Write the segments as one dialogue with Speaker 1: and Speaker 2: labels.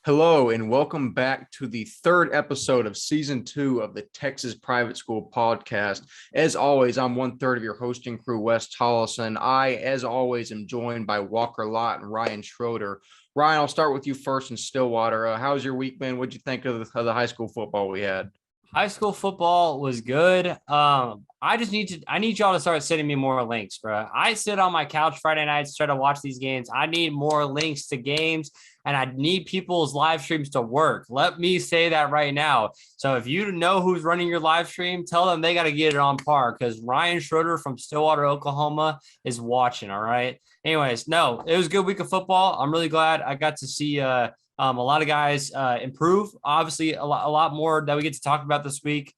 Speaker 1: Hello, and welcome back to the third episode of season 2 of the Texas Private School Podcast. As always, I'm one third of your hosting crew, Wes Tolleson. I, as always, am joined by Walker Lott and Ryan Schroeder. Ryan, I'll start with you first in Stillwater. How's your week been? What'd you think of the high school football we had?
Speaker 2: High school football was good. I need y'all to start sending me more links, bro. I sit on my couch Friday nights, try to watch these games. I need more links to games, and I need people's live streams to work. Let me say that right now. So if you know who's running your live stream, tell them they got to get it on par because Ryan Schroeder from Stillwater, Oklahoma is watching. All right. Anyways, no, it was a good week of football. I'm really glad I got to see a lot of guys improve. Obviously, a lot more that we get to talk about this week,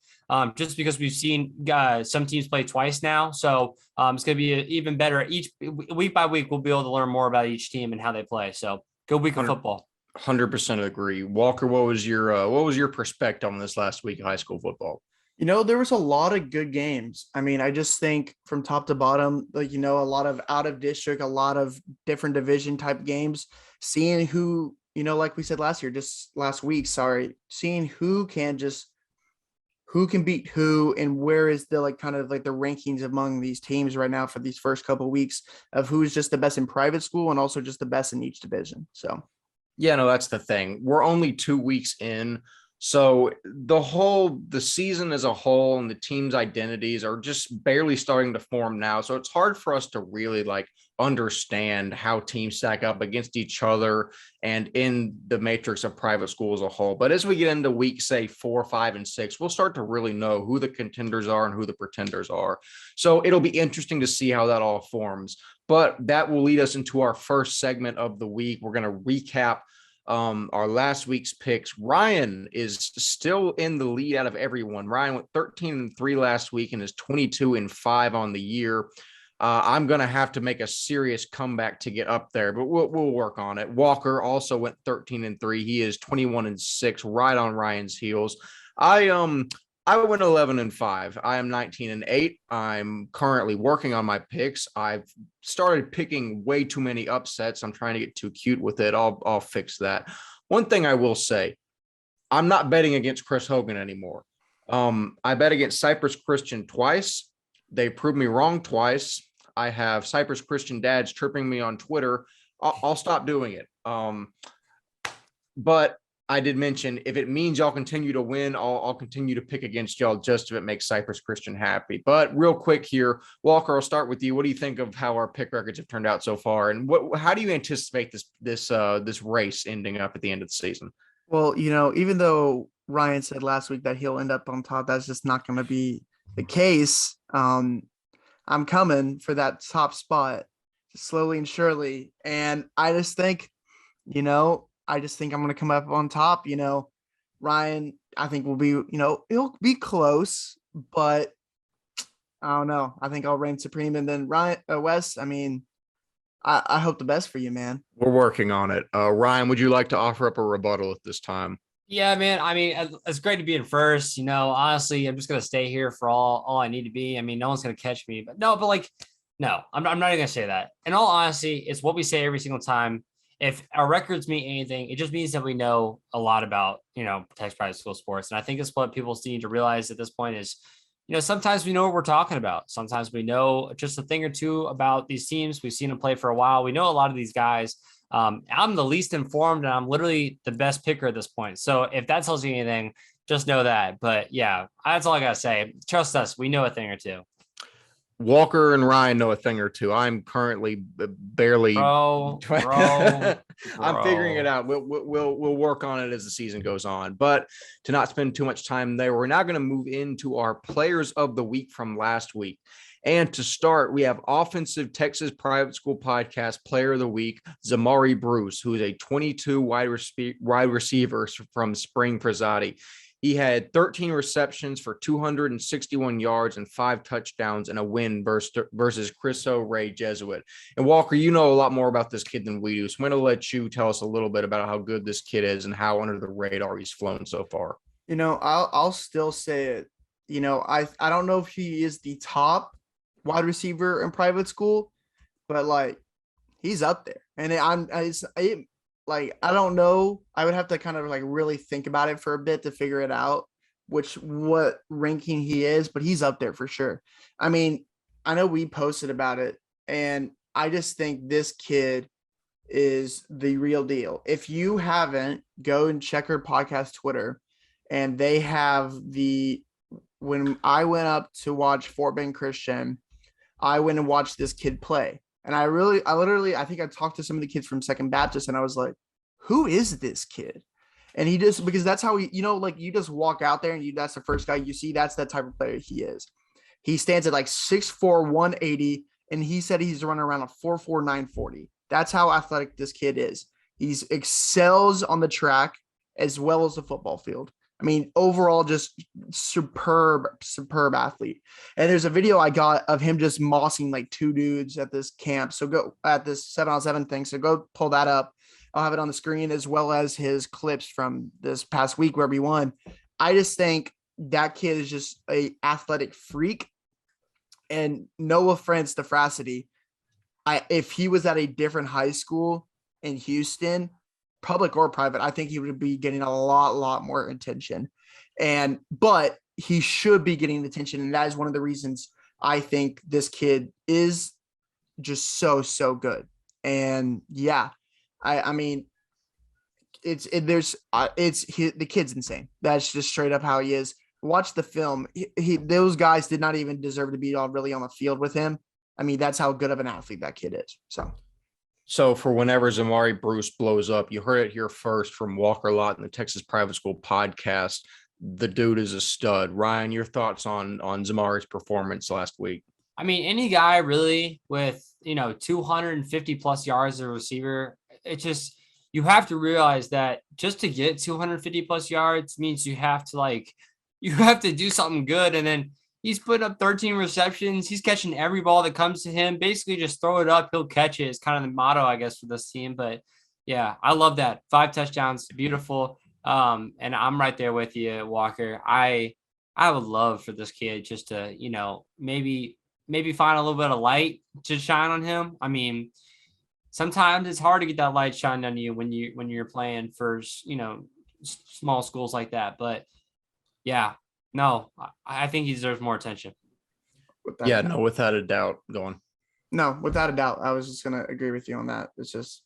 Speaker 2: just because we've seen some teams play twice now. So it's going to be even better. Each week by week, we'll be able to learn more about each team and how they play. So good week of football.
Speaker 1: 100% agree. Walker, what was your perspective on this last week of high school football?
Speaker 3: You know, there was a lot of good games. I mean, I just think from top to bottom, like, a lot of out of district, a lot of different division type games, seeing who, like we said last week, seeing who can beat who and where is the kind of the rankings among these teams right now for these first couple of weeks of who's just the best in private school and also just the best in each division. So,
Speaker 1: yeah, no, that's the thing. We're only 2 weeks in. So the season as a whole and the team's identities are just barely starting to form now. So it's hard for us to really understand how teams stack up against each other and in the matrix of private school as a whole. But as we get into week, say 4, 5, and 6, we'll start to really know who the contenders are and who the pretenders are. So it'll be interesting to see how that all forms. But that will lead us into our first segment of the week. We're going to recap our last week's picks. Ryan is still in the lead out of everyone. Ryan went 13-3 last week and is 22-5 on the year. I'm going to have to make a serious comeback to get up there, but we'll work on it. Walker also went 13-3. He is 21-6, right on Ryan's heels. I went 11-5. I am 19-8. I'm currently working on my picks. I've started picking way too many upsets. I'm trying to get too cute with it. I'll fix that. One thing I will say, I'm not betting against Chris Hogan anymore. I bet against Cypress Christian twice. They proved me wrong twice. I have Cypress Christian dads tripping me on Twitter. I'll stop doing it. But I did mention if it means y'all continue to win, I'll continue to pick against y'all just if it makes Cypress Christian happy. But real quick here, Walker, I'll start with you. What do you think of how our pick records have turned out so far, and how do you anticipate this race ending up at the end of the season?
Speaker 3: Well, even though Ryan said last week that he'll end up on top, that's just not going to be the case. I'm coming for that top spot slowly and surely, and I just think, I'm going to come up on top. Ryan, I think will be, it'll be close, but I don't know. I think I'll reign supreme. And then Wes, I hope the best for you, man.
Speaker 1: We're working on it. Ryan, would you like to offer up a rebuttal at this time?
Speaker 2: Yeah, man. It's great to be in first. Honestly, I'm just going to stay here for all I need to be. No one's going to catch me. But no, I'm not even going to say that. In all honesty, it's what we say every single time. If our records mean anything, it just means that we know a lot about, Texas private school sports. And I think it's what people need to realize at this point is, sometimes we know what we're talking about. Sometimes we know just a thing or two about these teams. We've seen them play for a while. We know a lot of these guys. I'm the least informed and I'm literally the best picker at this point. So if that tells you anything, just know that. But yeah, that's all I got to say. Trust us. We know a thing or two.
Speaker 1: Walker and Ryan know a thing or two. I'm currently barely.
Speaker 2: Bro.
Speaker 1: I'm figuring it out. We'll work on it as the season goes on. But to not spend too much time there, we're now going to move into our players of the week from last week. And to start, we have offensive Texas Private School Podcast Player of the Week, Zamari Bruce, who is a 22 wide receiver from Spring Prasadi. He had 13 receptions for 261 yards and 5 touchdowns in a win versus Chris O'Ray Jesuit. And Walker, you know a lot more about this kid than we do. So I'm going to let you tell us a little bit about how good this kid is and how under the radar he's flown so far.
Speaker 3: I'll still say it. I don't know if he is the top wide receiver in private school, but he's up there. And like, I don't know. I would have to kind of like really think about it for a bit to figure it out, what ranking he is, but he's up there for sure. I mean, I know we posted about it, and I just think this kid is the real deal. If you haven't, go and check her podcast Twitter, and they have when I went up to watch Fort Bend Christian, I went and watched this kid play. And I think I talked to some of the kids from Second Baptist, and I was like, who is this kid? And he just, because that's how he, like you just walk out there and that's the first guy you see. That's that type of player he is. He stands at like 6'4", 180, and he said he's running around a 4'4", 940. That's how athletic this kid is. He's excels on the track as well as the football field. I mean, overall, just superb athlete. And there's a video I got of him just mossing like 2 dudes at this camp. So go at this 7-on-7 thing. So go pull that up. I'll have it on the screen, as well as his clips from this past week where we won. I just think that kid is just a athletic freak. And no offense to Frassity, if he was at a different high school in Houston, public or private, I think he would be getting a lot more attention. But he should be getting attention. And that is one of the reasons I think this kid is just so good. And yeah, I mean, the kid's insane. That's just straight up how he is. Watch the film. Those guys did not even deserve to be really on the field with him. I mean, that's how good of an athlete that kid is.
Speaker 1: So for whenever Zamari Bruce blows up, you heard it here first from Walker Lott in the Texas Private School podcast. The dude is a stud. Ryan, your thoughts on Zamari's performance last week?
Speaker 2: I mean, any guy really with, 250 plus yards as a receiver, you have to realize that just to get 250 plus yards means you have to do something good. And then he's putting up 13 receptions. He's catching every ball that comes to him. Basically, just throw it up, he'll catch it. It's kind of the motto, I guess, for this team. But yeah, I love that. 5 touchdowns, beautiful. And I'm right there with you, Walker. I would love for this kid just to, maybe find a little bit of light to shine on him. I mean, sometimes it's hard to get that light shined on you when you're playing for, small schools like that. But yeah. No, I think he deserves more attention.
Speaker 1: Without a doubt. Go on.
Speaker 3: No, without a doubt. I was just going to agree with you on that. It's just,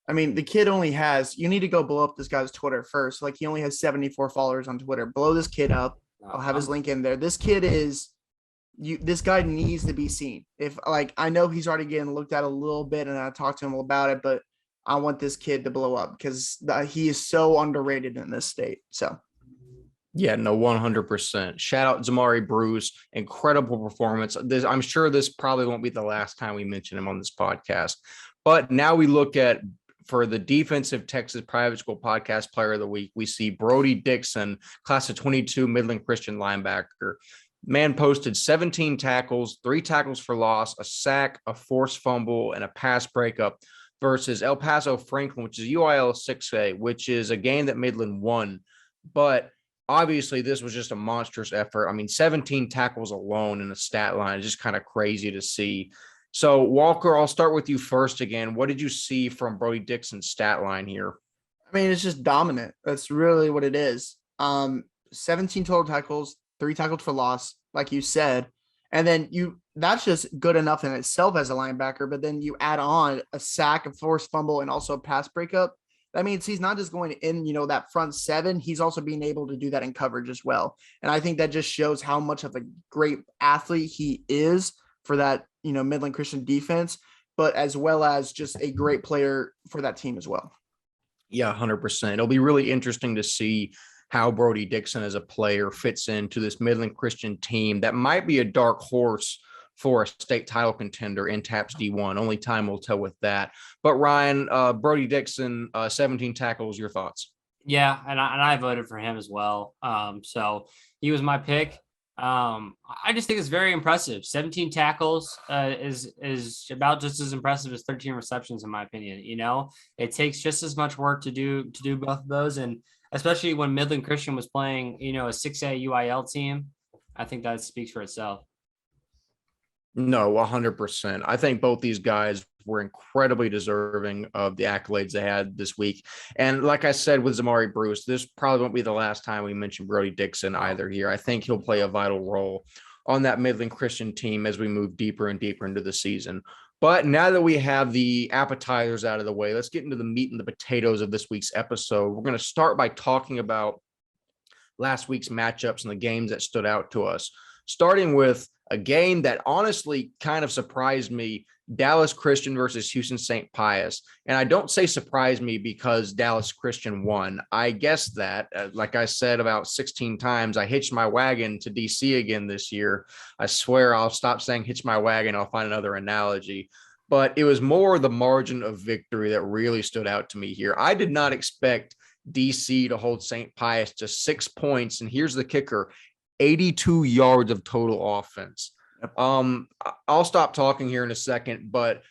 Speaker 3: I mean, the kid you need to go blow up this guy's Twitter first. Like, he only has 74 followers on Twitter. Blow this kid up. I'll have his link in there. This kid this guy needs to be seen. I know he's already getting looked at a little bit, and I talked to him about it, but I want this kid to blow up because he is so underrated in this state. So.
Speaker 1: Yeah, no, 100%. Shout out Zamari Bruce. Incredible performance. I'm sure this probably won't be the last time we mention him on this podcast. But now we look at, for the defensive Texas Private School Podcast Player of the Week, we see Brodie Dixon, class of 22, Midland Christian linebacker. Man posted 17 tackles, 3 tackles for loss, a sack, a forced fumble, and a pass breakup versus El Paso Franklin, which is UIL 6A, which is a game that Midland won. But obviously, this was just a monstrous effort. I mean, 17 tackles alone in the stat line is just kind of crazy to see. So, Walker, I'll start with you first again. What did you see from Brodie Dixon's stat line here?
Speaker 3: I mean, it's just dominant. That's really what it is. 17 total tackles, 3 tackles for loss, like you said. And then that's just good enough in itself as a linebacker. But then you add on a sack, a forced fumble, and also a pass breakup. That means he's not just going in, that front 7. He's also being able to do that in coverage as well. And I think that just shows how much of a great athlete he is for that, Midland Christian defense, but as well as just a great player for that team as well.
Speaker 1: Yeah, 100%. It'll be really interesting to see how Brodie Dixon as a player fits into this Midland Christian team that might be a dark horse for a state title contender in TAPS D1. Only time will tell with that. But Ryan, Brodie Dixon, 17 tackles, your thoughts?
Speaker 2: Yeah, and I voted for him as well. So he was my pick. I just think it's very impressive. 17 tackles is about just as impressive as 13 receptions, in my opinion. It takes just as much work to do both of those, and especially when Midland Christian was playing, a 6A UIL team, I think that speaks for itself.
Speaker 1: No, 100%. I think both these guys were incredibly deserving of the accolades they had this week. And like I said with Zamari Bruce, this probably won't be the last time we mention Brodie Dixon either here. I think he'll play a vital role on that Midland Christian team as we move deeper and deeper into the season. But now that we have the appetizers out of the way, let's get into the meat and the potatoes of this week's episode. We're going to start by talking about last week's matchups and the games that stood out to us, starting with a game that honestly kind of surprised me, Dallas Christian versus Houston St. Pius. And I don't say surprised me because Dallas Christian won. I guess that, like I said about 16 times, I hitched my wagon to DC again this year. I swear I'll stop saying hitch my wagon. I'll find another analogy. But it was more the margin of victory that really stood out to me here. I did not expect DC to hold St. Pius to 6 points. And here's the kicker, 82 yards of total offense. I'll stop talking here in a second, but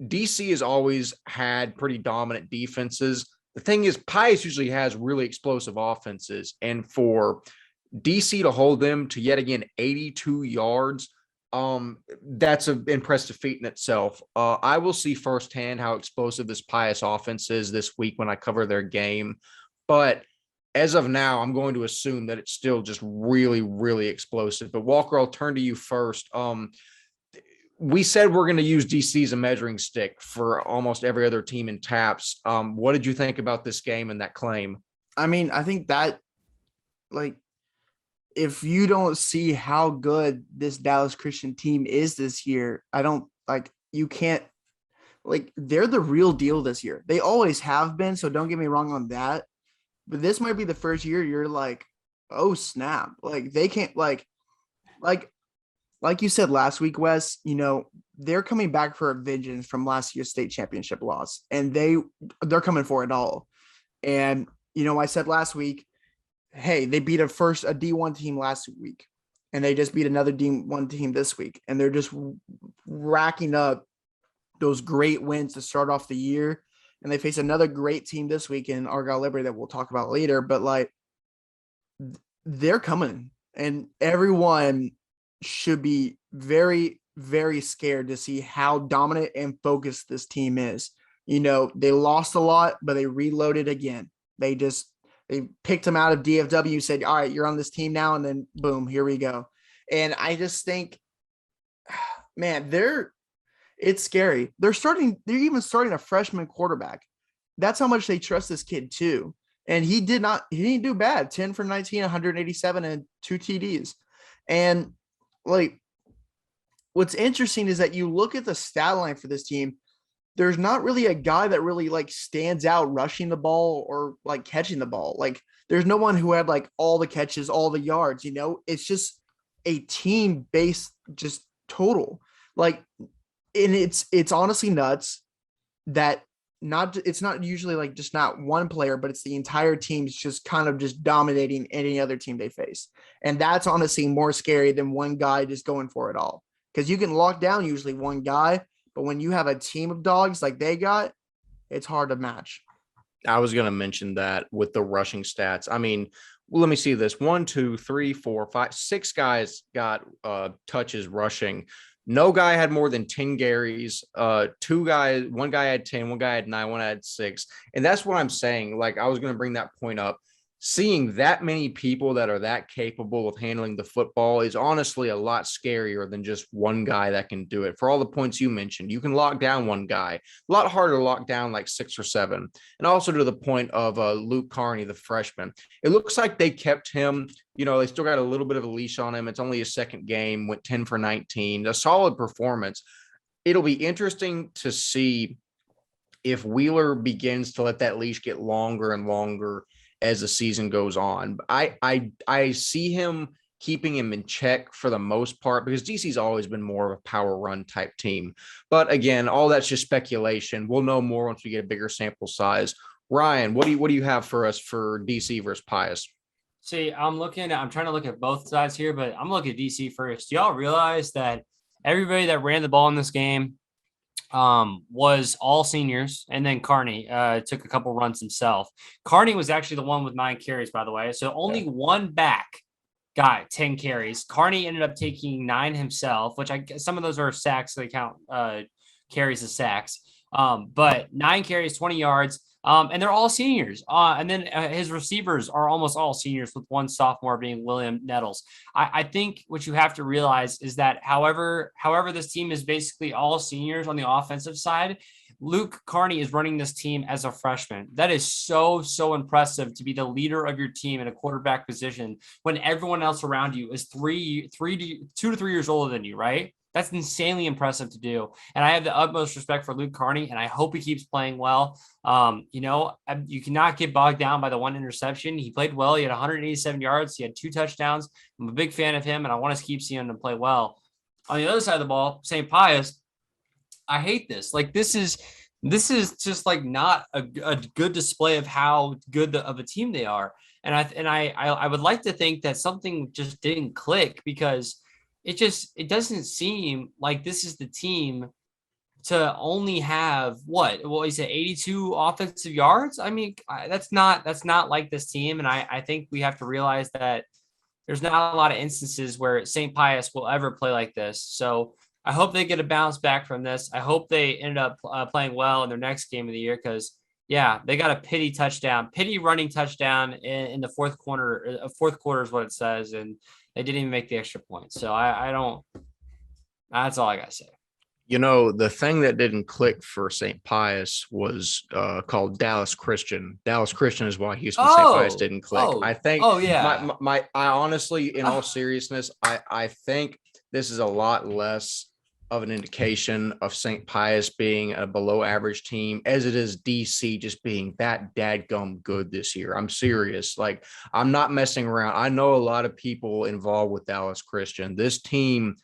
Speaker 1: DC has always had pretty dominant defenses. The thing is, Pius usually has really explosive offenses. And for DC to hold them to yet again 82 yards, that's an impressive feat in itself. I will see firsthand how explosive this Pius offense is this week when I cover their game. But as of now, I'm going to assume that it's still just really, really explosive. But Walker, I'll turn to you first. We said we're going to use DC as a measuring stick for almost every other team in TAPS. What did you think about this game and that claim?
Speaker 3: I mean, I think that, like, if you don't see how good this Dallas Christian team is this year, you can't, they're the real deal this year. They always have been, so don't get me wrong on that. But this might be the first year you're like, oh snap! Like they can't like you said last week, Wes. You know they're coming back for a vengeance from last year's state championship loss, and they're coming for it all. And I said last week, hey, they beat a D1 team last week, and they just beat another D1 team this week, and they're just racking up those great wins to start off the year. And they face another great team this week in Argyle Liberty that we'll talk about later. But they're coming, and everyone should be very, very scared to see how dominant and focused this team is. They lost a lot, but they reloaded again. They picked them out of DFW, said, all right, you're on this team now. And then boom, here we go. And I just think, man, it's scary. They're even starting a freshman quarterback. That's how much they trust this kid too. And he didn't do bad. 10 for 19, 187 and 2 TDs. And what's interesting is that you look at the stat line for this team, there's not really a guy that really stands out rushing the ball or catching the ball. There's no one who had all the catches, all the yards, it's just a team based just total. And it's honestly nuts that it's not usually just not one player, but it's the entire team's just kind of just dominating any other team they face. And that's honestly more scary than one guy just going for it all. Because you can lock down usually one guy, but when you have a team of dogs like they got, it's hard to match.
Speaker 1: I was going to mention that with the rushing stats. I mean, let me see this. 1, 2, 3, 4, 5, 6 guys got touches rushing. No guy had more than 10 carries. One guy had 10, one guy had 9, one had 6. And that's what I'm saying. I was going to bring that point up. Seeing that many people that are that capable of handling the football is honestly a lot scarier than just one guy that can do it. For all the points you mentioned, you can lock down one guy. A lot harder to lock down 6 or 7. And also to the point of Luke Carney, the freshman. It looks like they kept him, they still got a little bit of a leash on him. It's only his second game, went 10 for 19, a solid performance. It'll be interesting to see if Wheeler begins to let that leash get longer and longer as the season goes on. I see him keeping him in check for the most part because DC's always been more of a power run type team. But again, all that's just speculation. We'll know more once we get a bigger sample size. Ryan, what do you have for us for DC versus Pius?
Speaker 2: See, I'm trying to look at both sides here, but I'm looking at DC first. Do y'all realize that everybody that ran the ball in this game was all seniors, and then Carney took a couple runs himself. Carney was actually the one with 9 carries, by the way. So only one back got 10 carries. Carney ended up taking 9 himself, which I guess some of those are sacks. So they count carries the sacks. But 9 carries, 20 yards. And they're all seniors. And then his receivers are almost all seniors, with one sophomore being William Nettles. I think what you have to realize is that however this team is basically all seniors on the offensive side, Luke Carney is running this team as a freshman. That is so impressive, to be the leader of your team in a quarterback position when everyone else around you is 2 to 3 years older than you, right? That's insanely impressive to do. And I have the utmost respect for Luke Carney, and I hope he keeps playing well. You cannot get bogged down by the one interception. He played well. He had 187 yards. He had 2 touchdowns. I'm a big fan of him, and I want to keep seeing him play well. On the other side of the ball, St. Pius, I hate this. Like, this is just like not a good display of how good of a team they are. And I would like to think that something just didn't click, because it doesn't seem like this is the team to only have he said 82 offensive yards. I mean, that's not like this team. And I think we have to realize that there's not a lot of instances where St. Pius will ever play like this. So I hope they get a bounce back from this. I hope they end up playing well in their next game of the year, because they got a pity running touchdown in the fourth quarter. Fourth quarter is what it says. And they didn't even make the extra point. So that's all I got to say.
Speaker 1: The thing that didn't click for St. Pius was called Dallas Christian. Dallas Christian is why Houston St. Pius didn't click. I think.
Speaker 2: Oh yeah.
Speaker 1: I honestly, in all seriousness, I think this is a lot less of an indication of St. Pius being a below average team as it is DC just being that dadgum good this year. I'm serious. Like, I'm not messing around. I know a lot of people involved with Dallas Christian. This team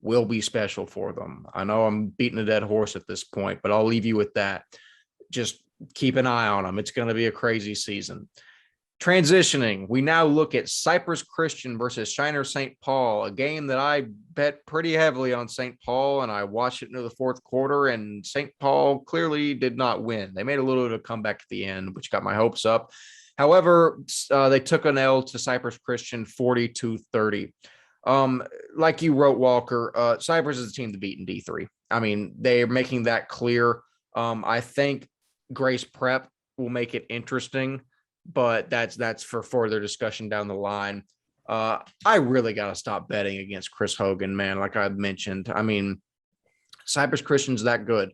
Speaker 1: will be special for them. I know I'm beating a dead horse at this point, but I'll leave you with that. Just keep an eye on them. It's going to be a crazy season. Transitioning, we now look at Cypress Christian versus Shiner St. Paul, a game that I bet pretty heavily on St. Paul, and I watched it into the fourth quarter, and St. Paul clearly did not win. They made a little bit of a comeback at the end, which got my hopes up. However, they took an L to Cypress Christian 40-30. Like you wrote, Walker, Cypress is the team to beat in D3. I mean, they're making that clear. I think Grace Prep will make it interesting, but that's for further discussion down the line. I really got to stop betting against Chris Hogan, man. Like I mentioned, I mean, Cypress Christian's that good.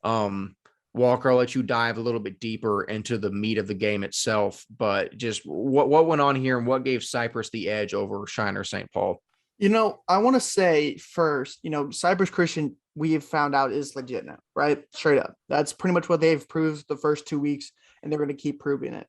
Speaker 1: Walker, I'll let you dive a little bit deeper into the meat of the game itself, but just what went on here and what gave Cypress the edge over Shiner St. Paul?
Speaker 3: I want to say first, Cypress Christian, we have found out is legit now, right? Straight up. That's pretty much what they've proved the first 2 weeks, and they're going to keep proving it.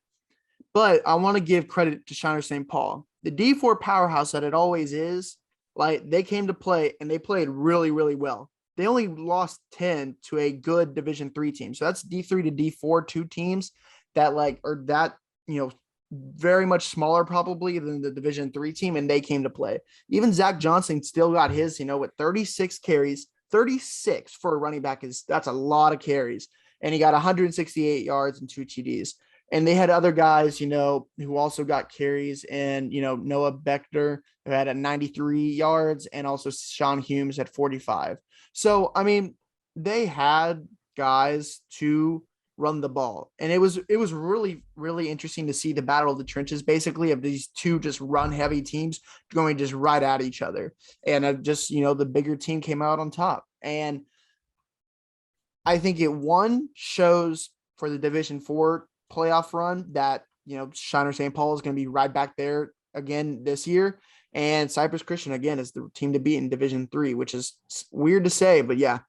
Speaker 3: But I want to give credit to Shiner St. Paul. The D4 powerhouse that it always is, like, they came to play and they played really, really well. They only lost 10 to a good Division III team. So that's D3 to D4, 2 teams that are that, very much smaller probably than the Division III team, and they came to play. Even Zach Johnson still got his, with 36 carries, 36 for a running back that's a lot of carries. And he got 168 yards and 2 TDs. And they had other guys, who also got carries, and, Noah Bechter, who had 93 yards, and also Sean Humes at 45. So, I mean, they had guys to run the ball. And it was really, really interesting to see the battle of the trenches, basically, of these two just run heavy teams going just right at each other. And the bigger team came out on top. And I think it shows for the Division IV playoff run that, Shiner St. Paul is going to be right back there again this year. And Cypress Christian, again, is the team to beat in Division III, which is weird to say, but yeah.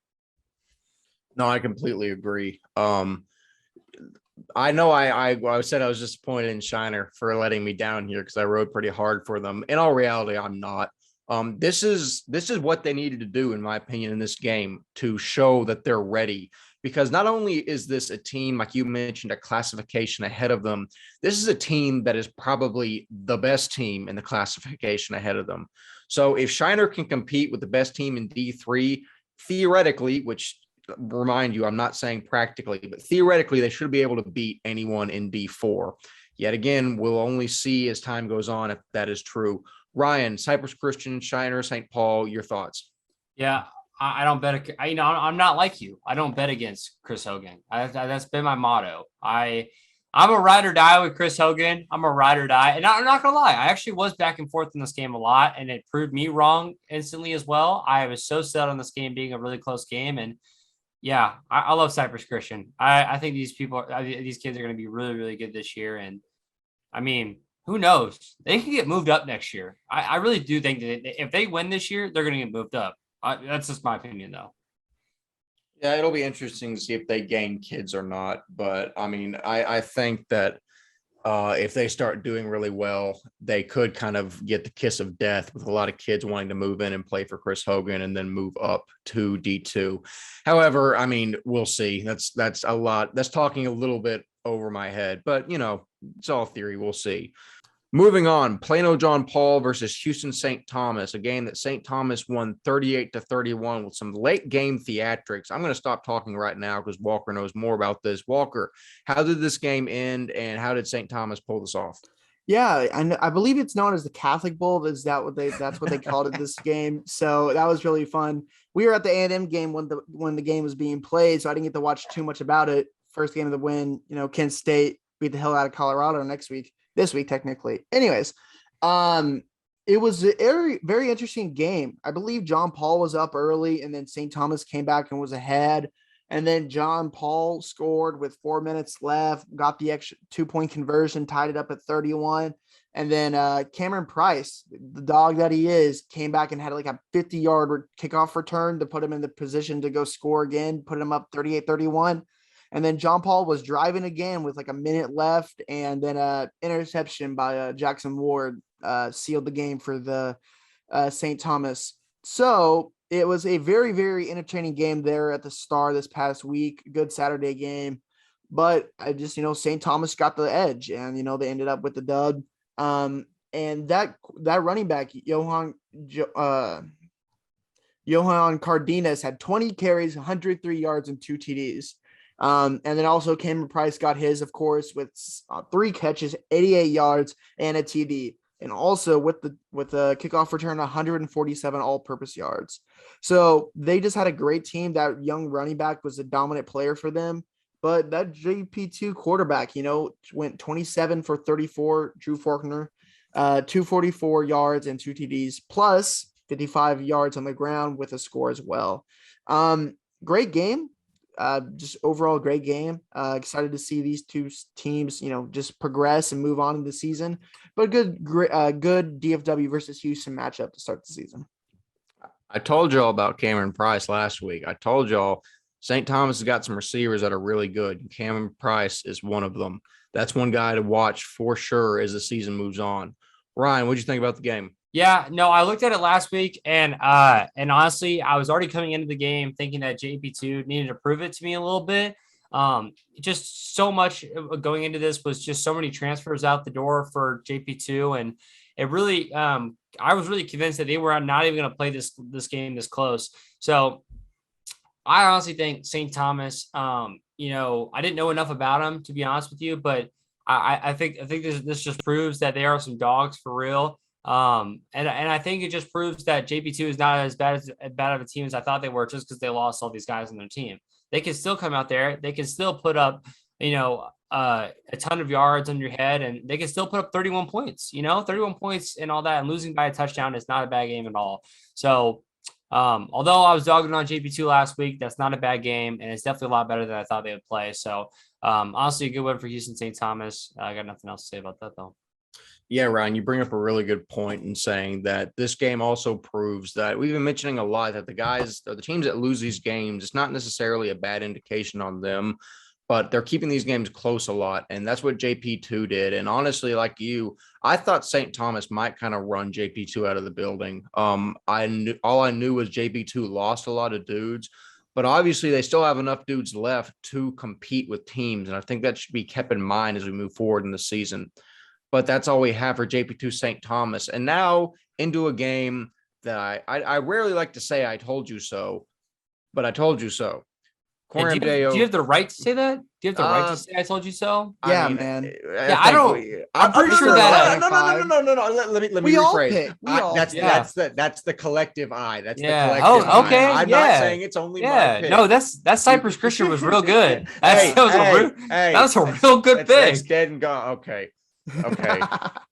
Speaker 1: No, I completely agree. I know I said I was disappointed in Shiner for letting me down here because I rode pretty hard for them. In all reality, I'm not. This is what they needed to do, in my opinion, in this game to show that they're ready. Because not only is this a team, like you mentioned, a classification ahead of them, this is a team that is probably the best team in the classification ahead of them. So if Shiner can compete with the best team in D3, theoretically, which, remind you, I'm not saying practically, but theoretically, they should be able to beat anyone in D4. Yet again, we'll only see as time goes on if that is true. Ryan, Cypress Christian, Shiner, St. Paul, your thoughts?
Speaker 2: Yeah, I don't bet. I'm not like you. I don't bet against Chris Hogan. That's been my motto. I'm a ride or die with Chris Hogan. I'm a ride or die. And I'm not going to lie. I actually was back and forth in this game a lot, and it proved me wrong instantly as well. I was so set on this game being a really close game. And yeah, I love Cypress Christian. I think these kids are going to be really, really good this year. And I mean, who knows? They can get moved up next year. I really do think that if they win this year, they're going to get moved up. That's just my opinion, though.
Speaker 1: Yeah, it'll be interesting to see if they gain kids or not. But I mean, I think that if they start doing really well, they could kind of get the kiss of death with a lot of kids wanting to move in and play for Chris Hogan and then move up to D2. However, I mean, we'll see. That's a lot. That's talking a little bit over my head, but it's all theory. We'll see. Moving on, Plano John Paul versus Houston St. Thomas, a game that St. Thomas won 38-31 with some late game theatrics. I'm going to stop talking right now because Walker knows more about this. Walker, how did this game end and how did St. Thomas pull this off?
Speaker 3: Yeah, and I believe it's known as the Catholic Bowl. That's what they called it this game. So that was really fun. We were at the A&M game when the game was being played, so I didn't get to watch too much about it. First game of the win, Kent State beat the hell out of Colorado this week technically. Anyways, it was a very, very interesting game. I believe John Paul was up early and then St. Thomas came back and was ahead. And then John Paul scored with 4 minutes left, got the extra 2-point conversion, tied it up at 31. And then Cameron Price, the dog that he is, came back and had like a 50-yard kickoff return to put him in the position to go score again, put him up 38-31. And then John Paul was driving again with like a minute left, and then interception by Jackson Ward sealed the game for the St. Thomas. So it was a very, very entertaining game there at the Star this past week. Good Saturday game. But I just, St. Thomas got the edge, and, they ended up with the dub. And that running back, Johan Cardenas, had 20 carries, 103 yards, and 2 TDs. And then also Cameron Price got his, of course, with 3 catches, 88 yards, and a TD. And also with the kickoff return, 147 all-purpose yards. So they just had a great team. That young running back was a dominant player for them. But that JP2 quarterback, went 27 for 34, Drew Faulkner, 244 yards and 2 TDs, plus 55 yards on the ground with a score as well. Great game. Just overall great game. Excited to see these two teams, just progress and move on in the season. But good DFW versus Houston matchup to start the season.
Speaker 1: I told y'all about Cameron Price last week. I told y'all St. Thomas has got some receivers that are really good. Cameron Price is one of them. That's one guy to watch for sure as the season moves on. Ryan, what'd you think about the game?
Speaker 2: Yeah, no, I looked at it last week, and honestly, I was already coming into the game thinking that JP2 needed to prove it to me a little bit. Just so much going into this was just so many transfers out the door for JP2, and it really, I was really convinced that they were not even going to play this game this close. So I honestly think St. Thomas, I didn't know enough about them, to be honest with you, but I think this just proves that they are some dogs for real. And I think it just proves that JP2 is not as bad of a team as I thought they were, just because they lost all these guys on their team. They can still come out there. They can still put up, a ton of yards on your head, and they can still put up 31 points, 31 points and all that, and losing by a touchdown is not a bad game at all. So, although I was dogging on JP2 last week, that's not a bad game, and it's definitely a lot better than I thought they would play. So, honestly, a good win for Houston St. Thomas. I got nothing else to say about that, though.
Speaker 1: Yeah, Ryan, you bring up a really good point in saying that this game also proves that we've been mentioning a lot that the teams that lose these games, it's not necessarily a bad indication on them, but they're keeping these games close a lot. And that's what JP2 did. And honestly, like you, I thought St. Thomas might kind of run JP2 out of the building. All I knew was JP2 lost a lot of dudes, but obviously they still have enough dudes left to compete with teams. And I think that should be kept in mind as we move forward in the season. But that's all we have for JP2 St. Thomas. And now into a game that I rarely like to say I told you so, but I told you so. Coram
Speaker 2: Do you
Speaker 1: Deo.
Speaker 2: have the right to say that? Do you have the right to say I told you so?
Speaker 3: Yeah, man.
Speaker 2: I don't. I'm pretty sure that.
Speaker 1: No. Let me
Speaker 3: We all
Speaker 1: rephrase.
Speaker 3: pick. We all
Speaker 1: That's
Speaker 3: pick.
Speaker 1: that's the collective I. That's the
Speaker 2: Yeah.
Speaker 1: collective
Speaker 2: Oh,
Speaker 1: I.
Speaker 2: okay.
Speaker 1: I'm not saying it's only my pick.
Speaker 2: No, that Cypress Christian was real good. That was a real good pick.
Speaker 1: That's dead and gone. Okay.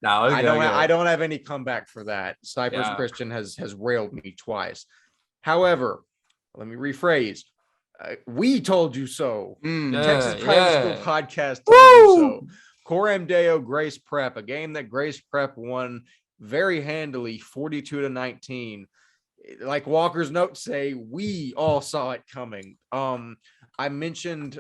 Speaker 2: No,
Speaker 1: I don't have any comeback for that. Cypress Christian has railed me twice. However, let me rephrase. We told you so. Texas Private School Podcast told you so. Coram Deo Grace Prep, a game that Grace Prep won very handily, 42-19. Like Walker's notes say, we all saw it coming. I mentioned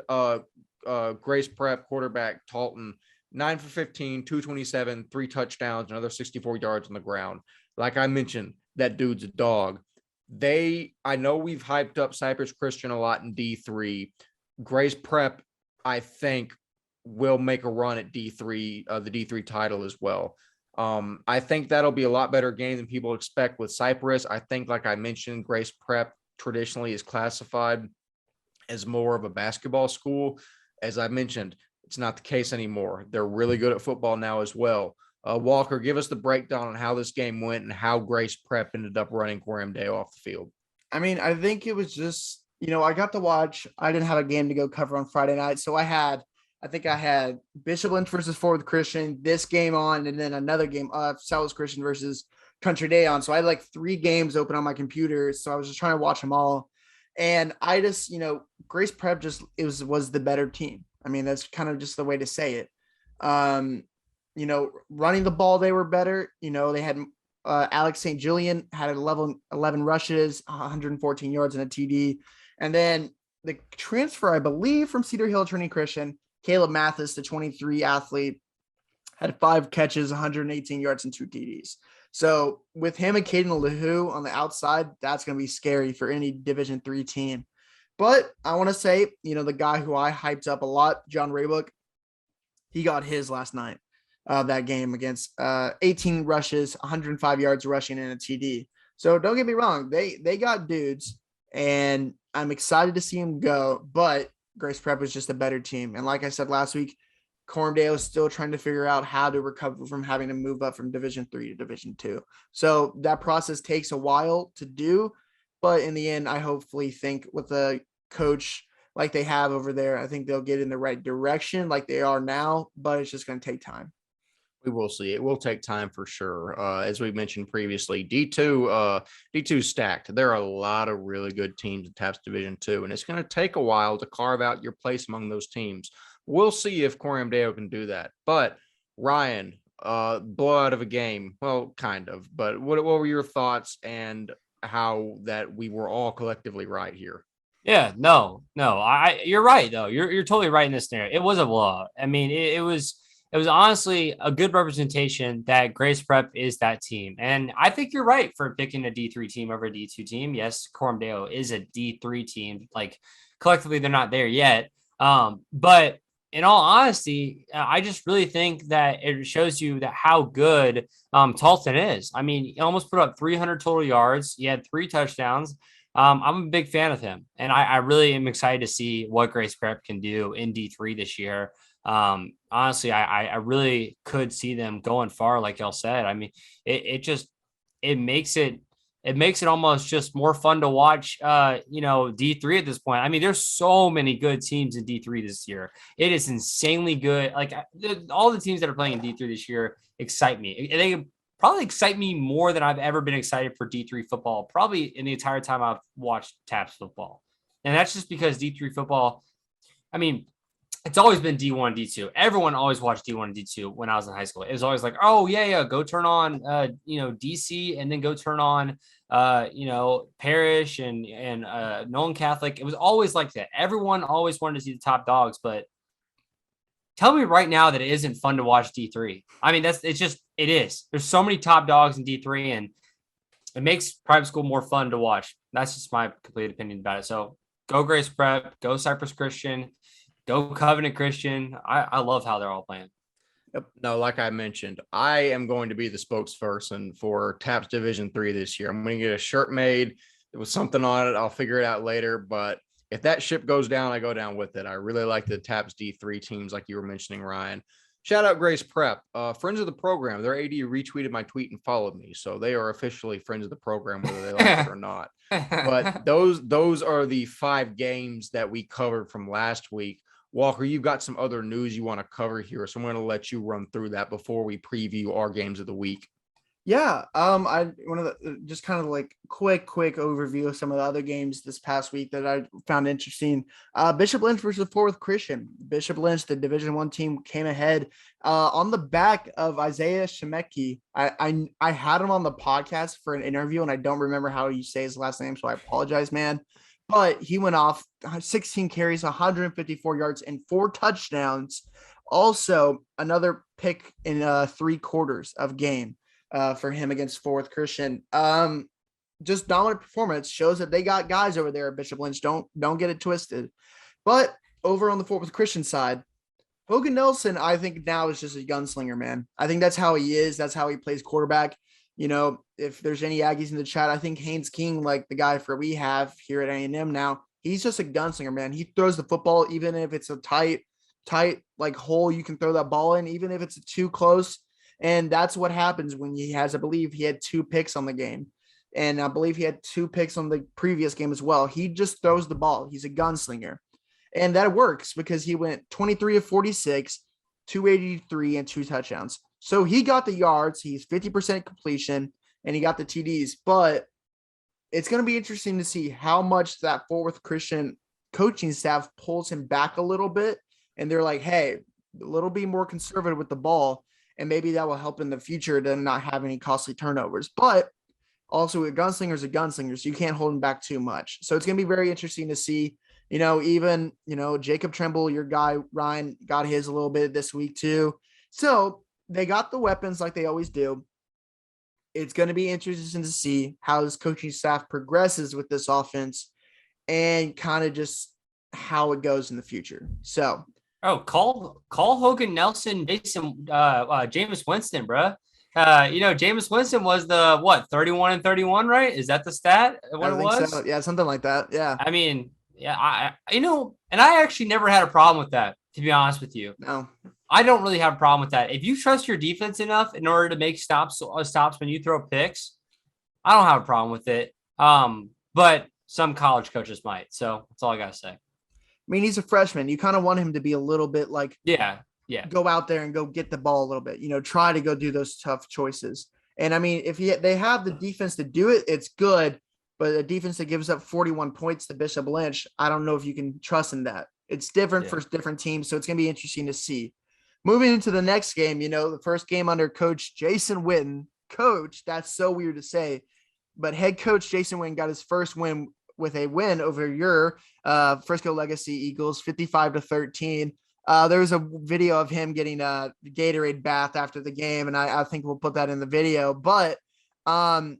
Speaker 1: Grace Prep quarterback Talton, 9 for 15, 227, 3 touchdowns, another 64 yards on the ground. Like I mentioned, that dude's a dog. I know we've hyped up Cypress Christian a lot in D3. Grace Prep, I think, will make a run at D3, the D3 title as well. I think that'll be a lot better game than people expect with Cypress. I think, like I mentioned, Grace Prep traditionally is classified as more of a basketball school. As I mentioned, it's not the case anymore. They're really good at football now as well. Walker, give us the breakdown on how this game went and how Grace Prep ended up running Coram Deo off the field.
Speaker 3: I mean, I think it was just, I got to watch. I didn't have a game to go cover on Friday night. So I think I had Bishop Lynch versus Forward Christian, this game on, and then another game, South Christian versus Country Day on. So I had like 3 games open on my computer. So I was just trying to watch them all. And I just, Grace Prep was the better team. I mean, that's kind of just the way to say it. Running the ball, they were better. They had Alex St. Julian had 11 rushes, 114 yards and a TD. And then the transfer, I believe, from Cedar Hill Trinity Christian, Caleb Mathis, the 23 athlete, had 5 catches, 118 yards and 2 TDs. So with him and Caden LaHoo on the outside, that's going to be scary for any Division III team. But I want to say, the guy who I hyped up a lot, John Raybook, he got his last night of that game against 18 rushes, 105 yards rushing and a TD. So don't get me wrong. They got dudes, and I'm excited to see him go, but Grace Prep was just a better team. And like I said last week, Coram Deo is still trying to figure out how to recover from having to move up from Division III to Division II. So that process takes a while to do, but in the end, I hopefully think with a coach like they have over there, I think they'll get in the right direction like they are now, but it's just going to take time.
Speaker 1: We will see. It will take time for sure. As we mentioned previously, D2 stacked. There are a lot of really good teams in TAPS Division 2, and it's going to take a while to carve out your place among those teams. We'll see if Coram Deo can do that. But Ryan, blowout of a game. Well, kind of. But what were your thoughts and how that we were all collectively right here?
Speaker 2: Yeah, no. You're right though. You're totally right in this scenario. It was a blowout. I mean, it was honestly a good representation that Grace Prep is that team. And I think you're right for picking a D3 team over a D2 team. Yes, Coram Deo is a D3 team. Like collectively, they're not there yet. But in all honesty, I just really think that it shows you that how good Tolton is. I mean, he almost put up 300 total yards. He had 3 touchdowns. I'm a big fan of him, and I really am excited to see what Grace Prep can do in D3 this year. Honestly, I really could see them going far, like y'all said. I mean, it makes it almost just more fun to watch, D3 at this point. I mean, there's so many good teams in D3 this year. It is insanely good. Like all the teams that are playing in D3 this year excite me. They probably excite me more than I've ever been excited for D3 football, probably in the entire time I've watched TAPS football. And that's just because D3 football, I mean, it's always been D1, D2. Everyone always watched D1 and D2 when I was in high school. It was always like, oh, yeah, go turn on, DC and then go turn on, Parish and Nolan Catholic. It was always like that. Everyone always wanted to see the top dogs, but tell me right now that it isn't fun to watch D3. I mean, it is. There's so many top dogs in D3, and it makes private school more fun to watch. That's just my complete opinion about it. So go Grace Prep, go Cypress Christian, go Covenant Christian. I love how they're all playing.
Speaker 1: Yep. No, like I mentioned, I am going to be the spokesperson for TAPS Division 3 this year. I'm going to get a shirt made with something on it. I'll figure it out later, but if that ship goes down, I go down with it. I really like the TAPS D3 teams, like you were mentioning, Ryan. Shout out Grace Prep, friends of the program. Their AD retweeted my tweet and followed me, so they are officially friends of the program, whether they like it or not. But those are the 5 games that we covered from last week. Walker, you've got some other news you want to cover here, so I'm going to let you run through that before we preview our games of the week.
Speaker 3: Yeah, I one of the just kind of like quick overview of some of the other games this past week that I found interesting. Bishop Lynch versus Fort Worth Christian. Bishop Lynch, the Division I team, came ahead on the back of Isaiah Shemeki. I had him on the podcast for an interview, and I don't remember how you say his last name, so I apologize, man. But he went off 16 carries, 154 yards, and 4 touchdowns. Also, another pick in 3 quarters of game. For him against Fort Worth Christian. Just dominant performance, shows that they got guys over there at Bishop Lynch. Don't get it twisted. But over on the Fort Worth Christian side, Hogan Nelson, I think now is just a gunslinger, man. I think that's how he is. That's how he plays quarterback. You know, if there's any Aggies in the chat, I think Haynes King, like the guy we have here at A&M now, he's just a gunslinger, man. He throws the football, even if it's a tight like hole, you can throw that ball in, even if it's too close. And that's what happens when he has, I believe he had 2 picks on the game. And I believe he had 2 picks on the previous game as well. He just throws the ball. He's a gunslinger. And that works because he went 23 of 46, 283, and 2 touchdowns. So he got the yards. He's 50% completion, and he got the TDs. But it's going to be interesting to see how much that Fort Worth Christian coaching staff pulls him back a little bit. And they're like, hey, a little bit more conservative with the ball. And maybe that will help in the future to not have any costly turnovers. But also a gunslinger's a gunslinger, so you can't hold him back too much. So it's going to be very interesting to see, even, Jacob Tremble, your guy, Ryan, got his a little bit this week too. So they got the weapons like they always do. It's going to be interesting to see how this coaching staff progresses with this offense and kind of just how it goes in the future. So
Speaker 2: call Hogan Nelson, Jameis Winston, bro. Jameis Winston was the 31 and 31, right? Is that the stat? What it was?
Speaker 3: So. Yeah, something like that. Yeah.
Speaker 2: I mean, yeah, and I actually never had a problem with that, to be honest with you.
Speaker 3: No,
Speaker 2: I don't really have a problem with that. If you trust your defense enough in order to make stops when you throw picks, I don't have a problem with it. But some college coaches might. So that's all I gotta say.
Speaker 3: I mean, he's a freshman. You kind of want him to be a little bit like,
Speaker 2: yeah,
Speaker 3: go out there and go get the ball a little bit, try to go do those tough choices. And I mean, if they have the defense to do it, it's good. But a defense that gives up 41 points to Bishop Lynch, I don't know if you can trust in that. It's different for different teams. So it's going to be interesting to see. Moving into the next game, the first game under Coach Jason Witten. Coach, that's so weird to say. But head coach Jason Witten got his first win with a win over your Frisco Legacy Eagles, 55-13. There was a video of him getting a Gatorade bath after the game, and I think we'll put that in the video. But, I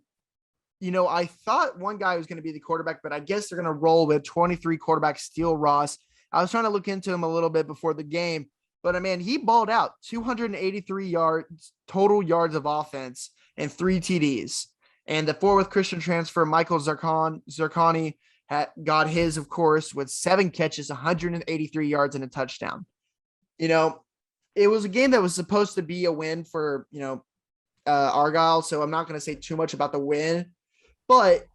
Speaker 3: thought one guy was going to be the quarterback, but I guess they're going to roll with 23 quarterback Steele Ross. I was trying to look into him a little bit before the game, but, he balled out 283 yards, total yards of offense, and 3 TDs. And the Fort Worth Christian transfer, Michael Zarkani, got his, of course, with 7 catches, 183 yards, and a touchdown. It was a game that was supposed to be a win for, Argyle. So I'm not going to say too much about the win, but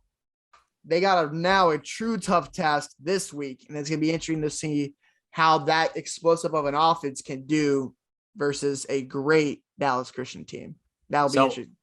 Speaker 3: they got now a true tough task this week. And it's going to be interesting to see how that explosive of an offense can do versus a great Dallas Christian team. That'll be interesting.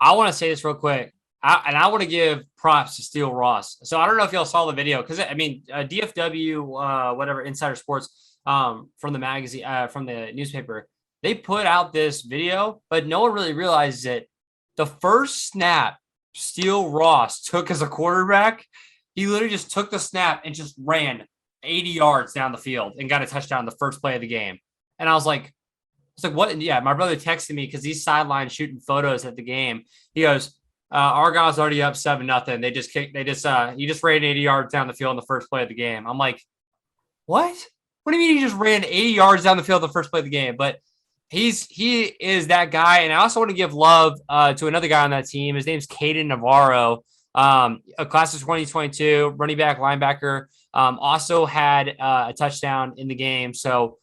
Speaker 2: I want to say this real quick. I want to give props to Steele Ross. So I don't know if y'all saw the video because DFW, whatever, Insider Sports, from the magazine, from the newspaper, they put out this video, but no one really realizes it. The first snap Steele Ross took as a quarterback, he literally just took the snap and just ran 80 yards down the field and got a touchdown the first play of the game. And I was like, what? And yeah, my brother texted me because he's sideline shooting photos at the game. He goes, Argyle's already up 7-0. He just ran 80 yards down the field in the first play of the game. I'm like, what? What do you mean he just ran 80 yards down the field the first play of the game? But he is that guy. And I also want to give love to another guy on that team. His name's Caden Navarro. A class of 2022, running back, linebacker, also had a touchdown in the game. So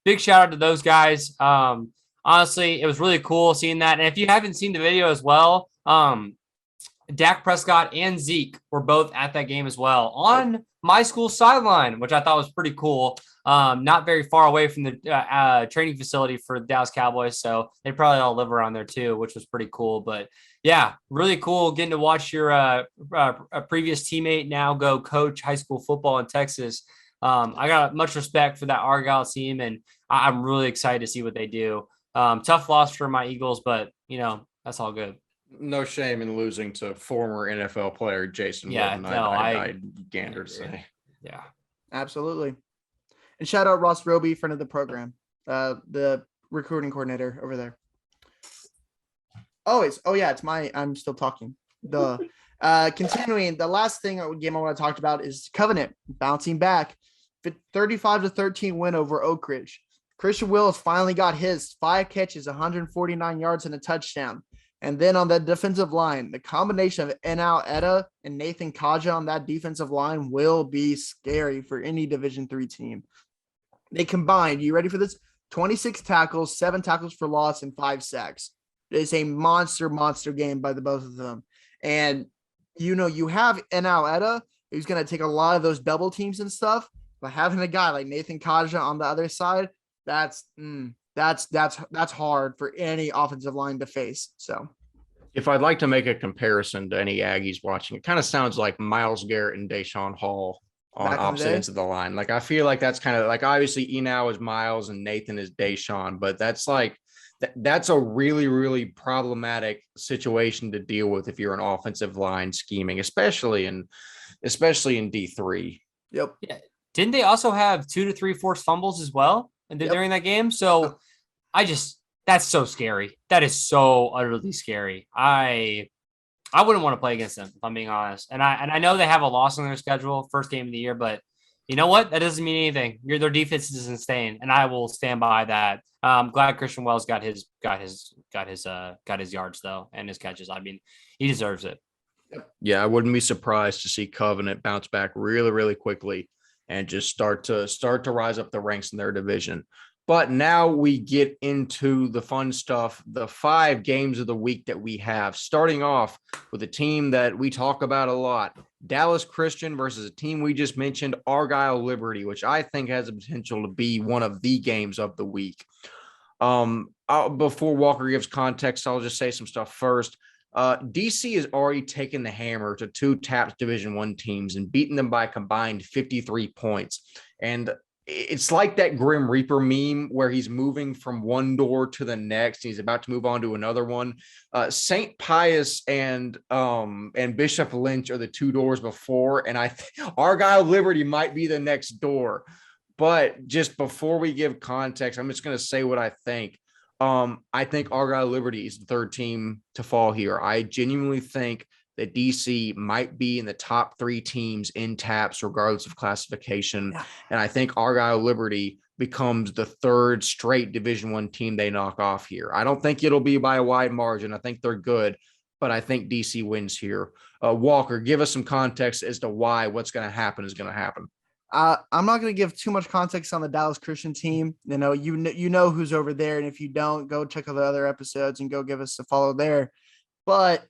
Speaker 2: big shout out to those guys. Honestly, it was really cool seeing that. And if you haven't seen the video as well, Dak Prescott and Zeke were both at that game as well on my school sideline, which I thought was pretty cool. Not very far away from the training facility for the Dallas Cowboys. So they probably all live around there too, which was pretty cool. But yeah, really cool getting to watch your a previous teammate now go coach high school football in Texas. I got much respect for that Argyle team, and I'm really excited to see what they do. Tough loss for my Eagles, but that's all good.
Speaker 1: No shame in losing to former NFL player Jason Witten. I gander to say.
Speaker 2: Yeah,
Speaker 3: absolutely. And shout out Ross Roby, friend of the program, the recruiting coordinator over there. Always. Oh yeah, I'm still talking. Continuing, the last game I want to talk about is Covenant bouncing back, 35-13 win over Oak Ridge. Christian Willis finally got his 5 catches, 149 yards and a touchdown. And then on the defensive line, the combination of Enal Etta and Nathan Kaja on that defensive line will be scary for any Division III team. They combined, you ready for this? 26 tackles, 7 tackles for loss, and 5 sacks. It's a monster game by the both of them. And, you have Enal Etta, who's going to take a lot of those double teams and stuff, but having a guy like Nathan Kaja on the other side, that's hard for any offensive line to face. So
Speaker 1: if I'd like to make a comparison to any Aggies watching, it kind of sounds like Myles Garrett and Deshaun Hall on opposite ends of the line. Like, I feel like that's kind of like, obviously Enal is Myles and Nathan is Deshaun, but that's like, that's a really, really problematic situation to deal with if you're an offensive line scheming, especially in D3.
Speaker 3: Yep.
Speaker 2: Yeah. Didn't they also have 2 to 3 forced fumbles as well during that game? So that's so scary. That is so utterly scary. I wouldn't want to play against them, if I'm being honest. And I know they have a loss on their schedule, first game of the year, but you know what? That doesn't mean anything. Their defense is insane, and I will stand by that. Glad Christian Wells got his yards though, and his catches. I mean, he deserves it.
Speaker 1: Yeah, I wouldn't be surprised to see Covenant bounce back really, really quickly and just start to rise up the ranks in their division. But now we get into the fun stuff, the 5 games of the week that we have, starting off with a team that we talk about a lot, Dallas Christian versus a team we just mentioned, Argyle Liberty, which I think has the potential to be one of the games of the week. Before Walker gives context, I'll just say some stuff first. DC has already taken the hammer to 2 TAPS Division I teams and beaten them by a combined 53 points. And it's like that Grim Reaper meme where he's moving from one door to the next. He's about to move on to another one. St. Pius and Bishop Lynch are the 2 doors before, and Argyle Liberty might be the next door. But just before we give context, I'm just going to say what I think. I think Argyle Liberty is the 3rd team to fall here. I genuinely think that DC might be in the top 3 teams in TAPS, regardless of classification. Yeah. And I think Argyle Liberty becomes the 3rd straight Division I team they knock off here. I don't think it'll be by a wide margin. I think they're good, but I think DC wins here. Walker, give us some context as to why what's going to happen is going to happen.
Speaker 3: I'm not going to give too much context on the Dallas Christian team. You know who's over there, and if you don't, go check out the other episodes and go give us a follow there. But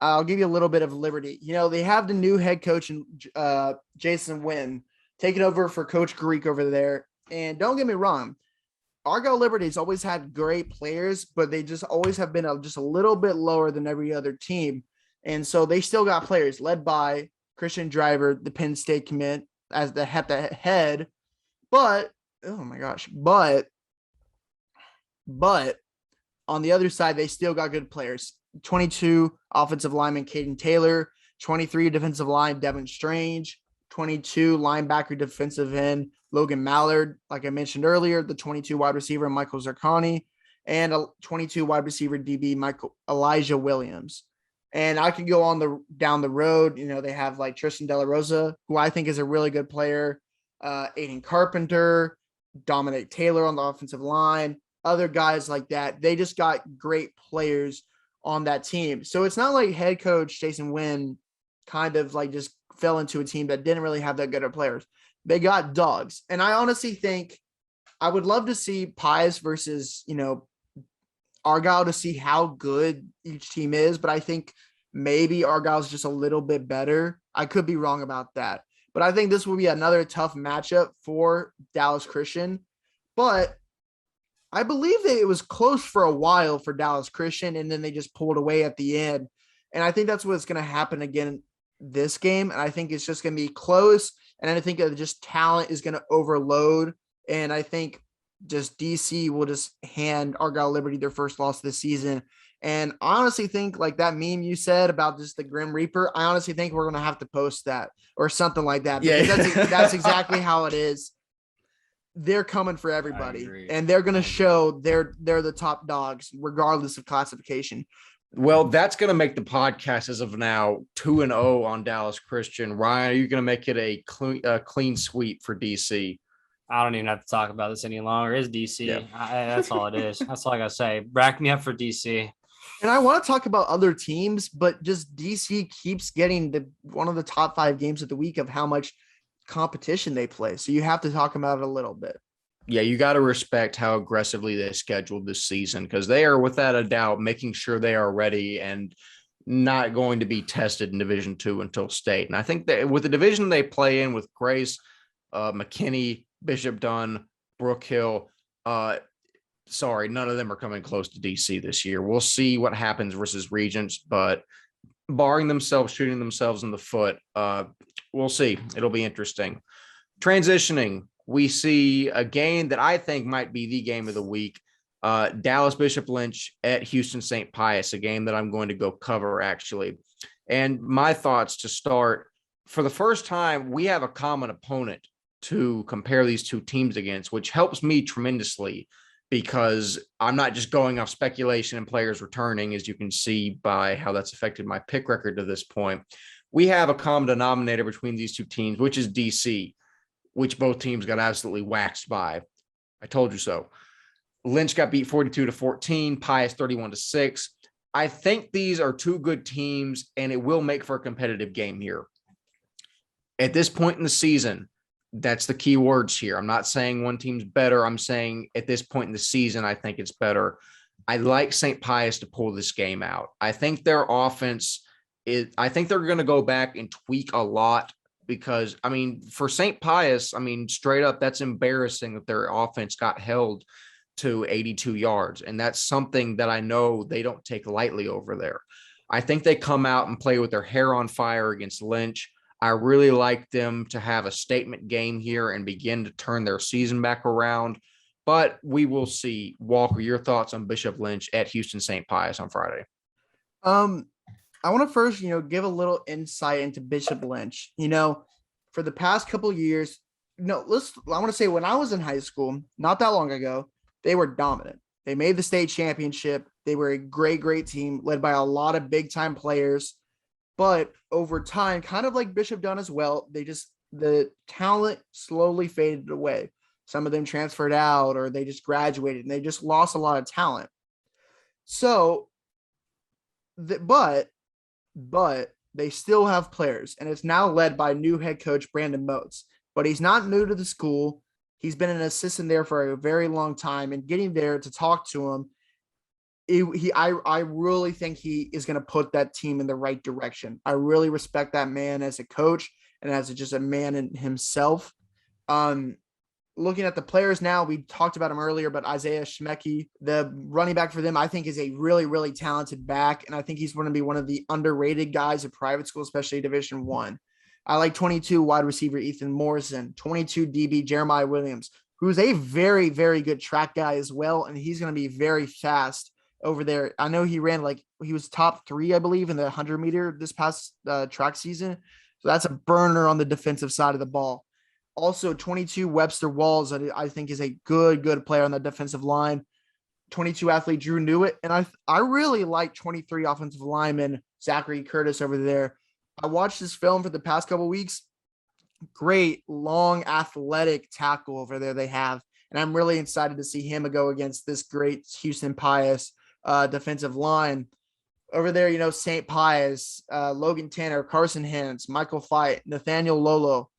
Speaker 3: I'll give you a little bit of Liberty. They have the new head coach, Jason Wynn, taking over for Coach Greek over there. And don't get me wrong, Argyle Liberty has always had great players, but they just always have been just a little bit lower than every other team. And so they still got players led by Christian Driver, the Penn State commit, as the head. But, oh my gosh, but on the other side, they still got good players. 22 offensive lineman Caden Taylor, 23 defensive line Devin Strange, 22 linebacker defensive end Logan Mallard, like I mentioned earlier, the 22 wide receiver Michael Zarkani, and a 22 wide receiver DB Elijah Williams. And I could go on down the road. They have like Tristan De La Rosa, who I think is a really good player, Aiden Carpenter, Dominic Taylor on the offensive line, other guys like that. They just got great players on that team. So it's not like head coach Jason Wynn kind of like just fell into a team that didn't really have that good of players. They got dogs. And I honestly think I would love to see Pius versus, Argyle to see how good each team is. But I think maybe Argyle's just a little bit better. I could be wrong about that. But I think this will be another tough matchup for Dallas Christian. But I believe that it was close for a while for Dallas Christian, and then they just pulled away at the end. And I think that's what's going to happen again this game. And I think it's just going to be close. And I think just talent is going to overload. And I think just DC will just hand Argyle Liberty their first loss this season. And I honestly think, like that meme you said about just the Grim Reaper, I honestly think we're going to have to post that or something like that. Because that's exactly how it is. They're coming for everybody, and they're going to show they're the top dogs regardless of classification.
Speaker 1: Well, that's going to make the podcast as of now 2-0 on Dallas Christian. Ryan, are you going to make it a clean sweep for DC?
Speaker 2: I don't even have to talk about this any longer. It's DC.
Speaker 1: Yeah.
Speaker 2: That's all it is. That's all I got to say. Rack me up for DC.
Speaker 3: And I want to talk about other teams, but just DC keeps getting one of the top 5 games of the week of how much competition they play. So you have to talk about it a little bit.
Speaker 1: Yeah, you got to respect how aggressively they scheduled this season, because they are without a doubt making sure they are ready and not going to be tested in Division II until state. And I think that with the division they play in with Grace, McKinney, Bishop Dunn, Brook Hill, none of them are coming close to DC this year. We'll see what happens versus Regents, but barring themselves shooting themselves in the foot, we'll see. It'll be interesting. Transitioning, we see a game that I think might be the game of the week. Dallas Bishop Lynch at Houston St. Pius, a game that I'm going to go cover actually. And my thoughts to start, for the first time, we have a common opponent to compare these two teams against, which helps me tremendously because I'm not just going off speculation and players returning, as you can see by how that's affected my pick record to this point. We have a common denominator between these two teams, which is DC, which both teams got absolutely waxed by. I told you so. Lynch got beat 42-14, Pius 31-6. I think these are two good teams, and it will make for a competitive game here. At this point in the season, that's the key words here. I'm not saying one team's better. I'm saying at this point in the season, I think it's better. I like St. Pius to pull this game out. I think their offense I think they're going to go back and tweak a lot. Because, for St. Pius, straight up, that's embarrassing that their offense got held to 82 yards. And that's something that I know they don't take lightly over there. I think they come out and play with their hair on fire against Lynch. I really like them to have a statement game here and begin to turn their season back around. But we will see. Walker, your thoughts on Bishop Lynch at Houston St. Pius on Friday?
Speaker 3: I want to first, give a little insight into Bishop Lynch. For the past couple of years, I want to say when I was in high school, not that long ago, they were dominant. They made the state championship. They were a great, great team led by a lot of big time players. But over time, kind of like Bishop Dunn as well, the talent slowly faded away. Some of them transferred out or they just graduated and they just lost a lot of talent. So, but they still have players, and it's now led by new head coach Brandon Moats. But he's not new to the school. He's been an assistant there for a very long time, and getting there to talk to him, I really think he is going to put that team in the right direction. I really respect that man as a coach and as just a man in himself. Looking at the players now, we talked about him earlier, but Isaiah Schmecki, the running back for them, I think is a really, really talented back. And I think he's going to be one of the underrated guys at private school, especially Division I. I like 22 wide receiver Ethan Morrison, 22 DB Jeremiah Williams, who's a very, very good track guy as well. And he's going to be very fast over there. I know he was top 3, I believe, in the 100-meter this past track season. So that's a burner on the defensive side of the ball. Also, 22 Webster Walls, I think, is a good player on the defensive line. 22 athlete Drew Newitt. And I really like 23 offensive lineman Zachary Curtis over there. I watched this film for the past couple of weeks. Great, long, athletic tackle over there they have. And I'm really excited to see him go against this great Houston Pius defensive line. Over there, St. Pius, Logan Tanner, Carson Hens, Michael Fight, Nathaniel Lolo,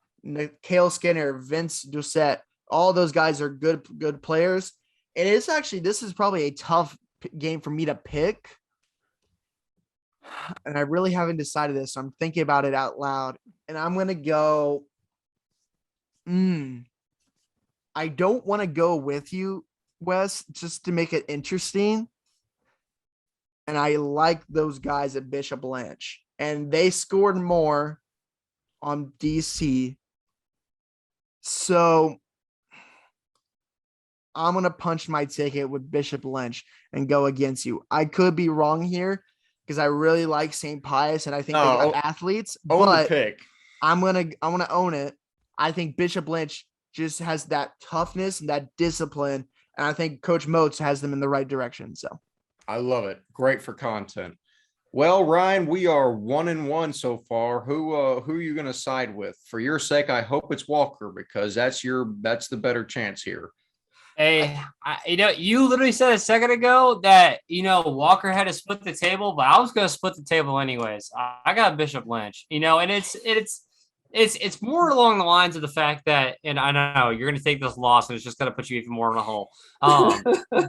Speaker 3: Cale Skinner, Vince Doucette. All those guys are good players. And this is probably a tough game for me to pick. And I really haven't decided this. So I'm thinking about it out loud. And I'm going to go. I don't want to go with you, Wes, just to make it interesting. And I like those guys at Bishop Lynch. And they scored more on DC. So I'm going to punch my ticket with Bishop Lynch and go against you. I could be wrong here because I really like St. Pius and I think they got athletes. But
Speaker 1: pick.
Speaker 3: I'm gonna own it. I think Bishop Lynch just has that toughness and that discipline. And I think Coach Moats has them in the right direction. So
Speaker 1: I love it. Great for content. Well, Ryan, we are 1-1 so far. Who are you going to side with? For your sake, I hope it's Walker because that's the better chance here.
Speaker 2: Hey, you literally said a second ago that, Walker had to split the table, but I was going to split the table anyways. I got Bishop Lynch, and it's more along the lines of the fact that, and I know you're going to take this loss and it's just going to put you even more in a hole.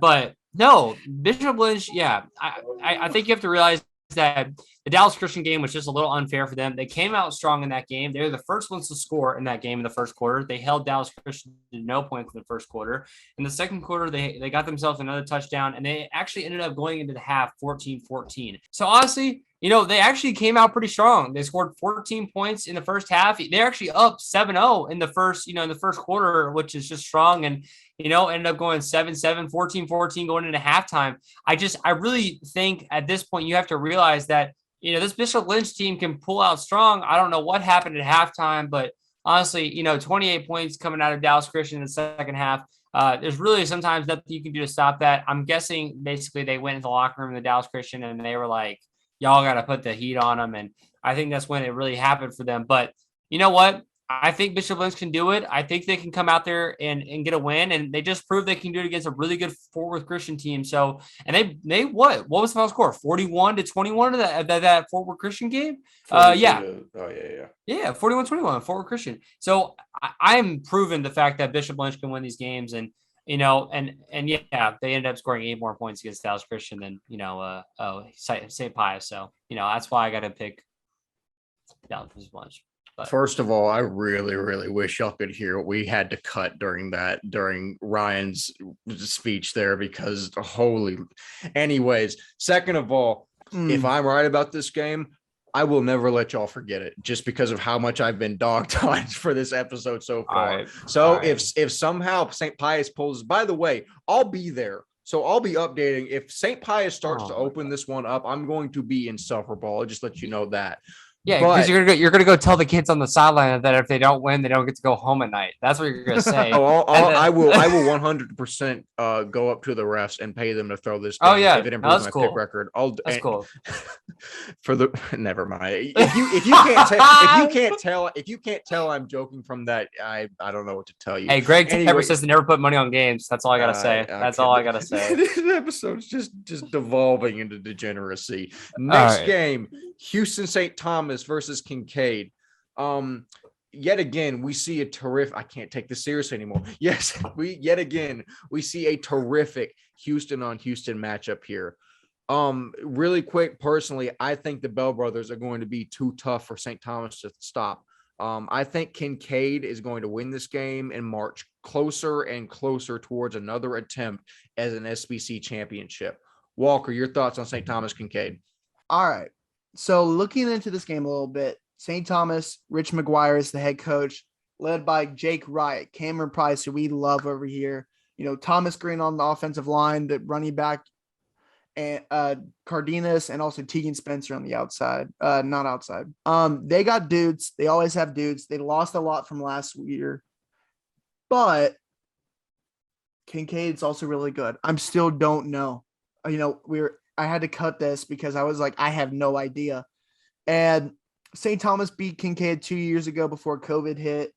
Speaker 2: But no, Bishop Lynch, yeah, I think you have to realize that the Dallas Christian game was just a little unfair for them. They came out strong in that game. They were the first ones to score in that game in the first quarter. They held Dallas Christian to no points in the first quarter. In the second quarter, they got themselves another touchdown, and they actually ended up going into the half 14-14. So honestly, they actually came out pretty strong. They scored 14 points in the first half. They're actually up 7-0 in the first quarter, which is just strong. And, ended up going 7-7, 14-14 going into halftime. I really think at this point you have to realize that, this Bishop Lynch team can pull out strong. I don't know what happened at halftime, but honestly, 28 points coming out of Dallas Christian in the second half. There's really sometimes nothing you can do to stop that. I'm guessing basically they went into the locker room of the Dallas Christian and they were like, y'all got to put the heat on them. And I think that's when it really happened for them. But you know what? I think Bishop Lynch can do it. I think they can come out there and get a win. And they just proved they can do it against a really good Fort Worth Christian team. So, and they what was the final score? 41-21 of that Fort Worth Christian game? Yeah. 41-21 Fort Worth Christian. So I'm proving the fact that Bishop Lynch can win these games. And, yeah, they ended up scoring 8 more points against Dallas Christian than, St. Pius. So, that's why I got to pick Dallas Lynch. But
Speaker 1: first of all, I really, really wish y'all could hear what we had to cut during Ryan's speech there because anyways, second of all, if I'm right about this game, I will never let y'all forget it just because of how much I've been dogged on for this episode so far. If somehow St. Pius pulls, by the way, I'll be there. So I'll be updating. If St. Pius starts to open this one up, I'm going to be insufferable. I'll just let you know that.
Speaker 2: Yeah, because you're gonna go tell the kids on the sideline that if they don't win, they don't get to go home at night. That's what you're gonna say.
Speaker 1: I will 100% go up to the refs and pay them to throw this game if it improves my pick record. That's cool. Never mind. If you can't tell I'm joking from that, I don't know what to tell you.
Speaker 2: Hey, Greg Tepper says to never put money on games. That's all I gotta say. That's all I gotta say.
Speaker 1: This episode's just devolving into degeneracy. Next game, Houston St. Thomas versus Kinkade. Yet again, we see a terrific. I can't take this seriously anymore. Yes, we see a terrific Houston on Houston matchup here. Really quick, personally, I think the Bell brothers are going to be too tough for St. Thomas to stop. I think Kinkade is going to win this game and march closer and closer towards another attempt as an SBC championship. Walker, your thoughts on St. Thomas Kinkade?
Speaker 3: All right. So looking into this game a little bit, St. Thomas, Rich McGuire is the head coach, led by Jake Wright, Cameron Price, who we love over here. Thomas Green on the offensive line, the running back, and Cardenas, and also Tegan Spencer on the outside, not outside. They got dudes. They always have dudes. They lost a lot from last year, but Kinkade's also really good. I'm still don't know. I had to cut this because I was like, I have no idea. And St. Thomas beat Kinkade 2 years ago before COVID hit.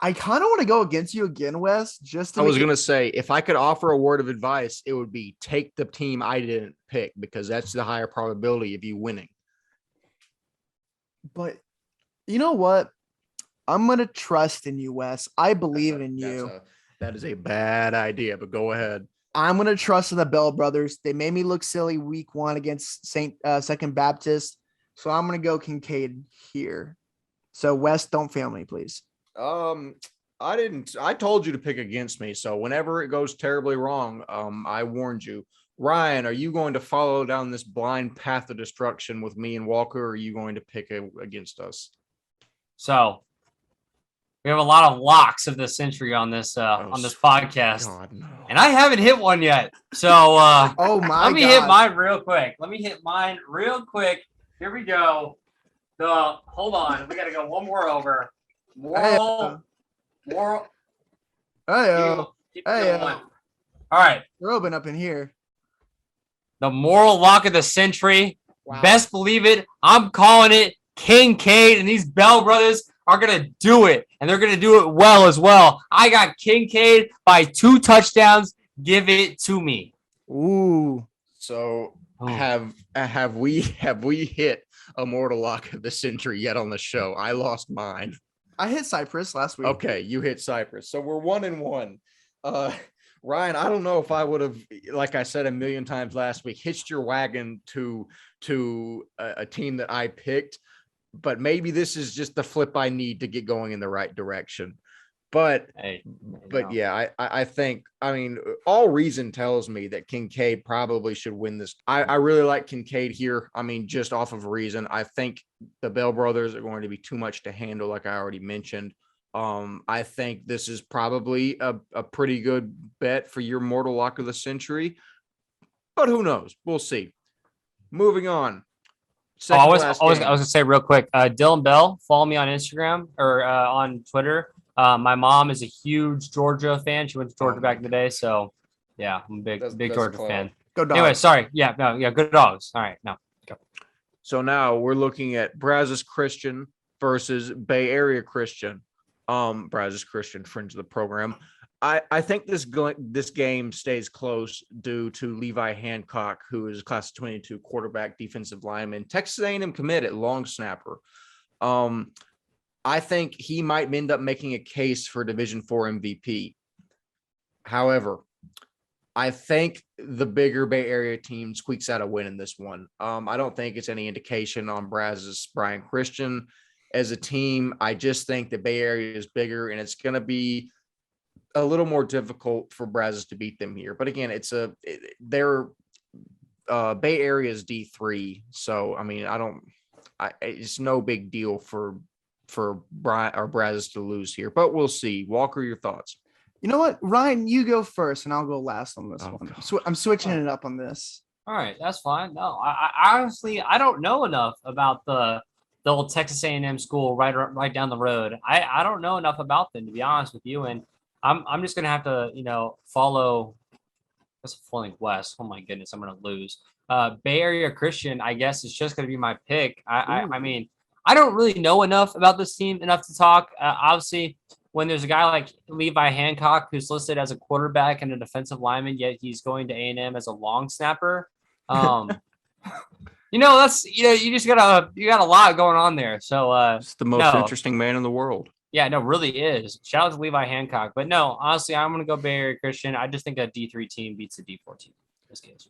Speaker 3: I kind of want to go against you again, Wes.
Speaker 1: I was going to say, if I could offer a word of advice, it would be take the team I didn't pick because that's the higher probability of you winning.
Speaker 3: But you know what? I'm going to trust in you, Wes. I believe in you.
Speaker 1: That is a bad idea, but go ahead.
Speaker 3: I'm going to trust in the Bell brothers. They made me look silly week 1 against Second Baptist. So I'm going to go Kinkade here. So Wes, don't fail me, please.
Speaker 1: I told you to pick against me. So whenever it goes terribly wrong, I warned you. Ryan, are you going to follow down this blind path of destruction with me and Walker, or are you going to pick against us?
Speaker 2: So we have a lot of locks of the century on this podcast.
Speaker 1: God, no.
Speaker 2: And I haven't hit one yet. So let me hit mine real quick. Here we go. Hold on. We got to go one more over. Moral.
Speaker 3: All
Speaker 2: right.
Speaker 3: Robin up in here.
Speaker 2: The moral lock of the century.
Speaker 3: Wow.
Speaker 2: Best believe it. I'm calling it. Kinkade and these Bell brothers are going to do it. And they're going to do it well as well. I got Kinkade by 2 touchdowns. Give it to me.
Speaker 3: Ooh.
Speaker 1: So have we hit a mortal lock of the century yet on the show? I lost mine.
Speaker 3: I hit Cypress last week.
Speaker 1: Okay, you hit Cypress. So we're 1-1. Ryan, I don't know if I would have, like I said a million times last week, hitched your wagon to a team that I picked, but maybe this is just the flip I need to get going in the right direction. But yeah, I think, I mean, all reason tells me that Kinkade probably should win this. I really like Kinkade here. I mean, just off of reason. I think the Bell brothers are going to be too much to handle, like I already mentioned. I think this is probably a pretty good bet for your mortal lock of the century, but who knows? We'll see. Moving on.
Speaker 2: I was gonna say real quick, Dylan Bell, follow me on Instagram or on Twitter. My mom is a huge Georgia fan. She went to Georgia back in the day, so yeah, I'm a big Georgia fan.
Speaker 3: Go Dogs.
Speaker 2: Anyway, sorry. Yeah, good Dogs. All right, no. Go.
Speaker 1: So now we're looking at Brazos Christian versus Bay Area Christian. Brazos Christian, friends of the program. I think this game stays close due to Levi Hancock, who is a class of 22 quarterback, defensive lineman, Texas A&M commit at long snapper. I think he might end up making a case for Division IV MVP. However, I think the bigger Bay Area team squeaks out a win in this one. I don't think it's any indication on Brazos Brian Christian as a team. I just think the Bay Area is bigger, and it's going to be a little more difficult for Brazos to beat them here. But again, they're Bay Area's D3, so I mean, it's no big deal for Brian or Brazos to lose here, but we'll see. Walker, your thoughts?
Speaker 3: You know what, Ryan, you go first, and I'll go last on this one. I'm switching it up on this.
Speaker 2: All right, that's fine. No, I honestly don't know enough about the old Texas A&M school right down the road. I don't know enough about them, to be honest with you, and I'm just gonna have to follow. That's falling west. Oh my goodness, I'm gonna lose. Bay Area Christian, I guess, is just gonna be my pick. I mean, I don't really know enough about this team enough to talk. Obviously, when there's a guy like Levi Hancock who's listed as a quarterback and a defensive lineman, yet he's going to A&M as a long snapper. That's you got a lot going on there. So
Speaker 1: it's the most interesting man in the world.
Speaker 2: Yeah, no, really is. Shout out to Levi Hancock. But no, honestly, I'm gonna go Bay Area Christian. I just think a D3 team beats a D4 team in this case.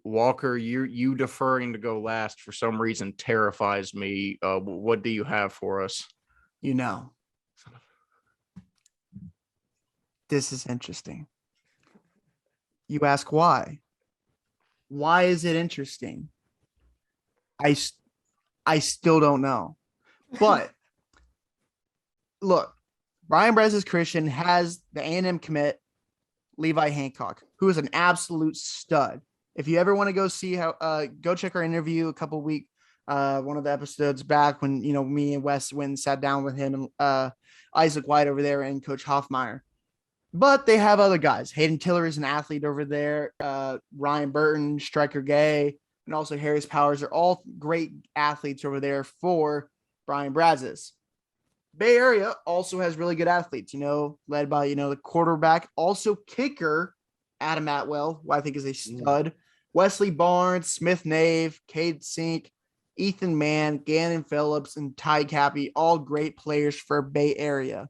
Speaker 1: Walker, you deferring to go last for some reason terrifies me. What do you have for us?
Speaker 3: This is interesting. You ask why? Why is it interesting? I still don't know. But look, Brian Brazos Christian has the A&M commit, Levi Hancock, who is an absolute stud. If you ever want to go see go check our interview a couple weeks, one of the episodes back when, me and Wes went and sat down with him and Isaac White over there and Coach Hoffmeyer. But they have other guys. Hayden Tiller is an athlete over there. Ryan Burton, Striker Gay, and also Harris Powers are all great athletes over there for Brian Brazos. Bay Area also has really good athletes, led by, the quarterback, also kicker, Adam Atwell, who I think is a stud, Wesley Barnes, Smith Nave, Cade Sink, Ethan Mann, Gannon Phillips, and Ty Cappy, all great players for Bay Area.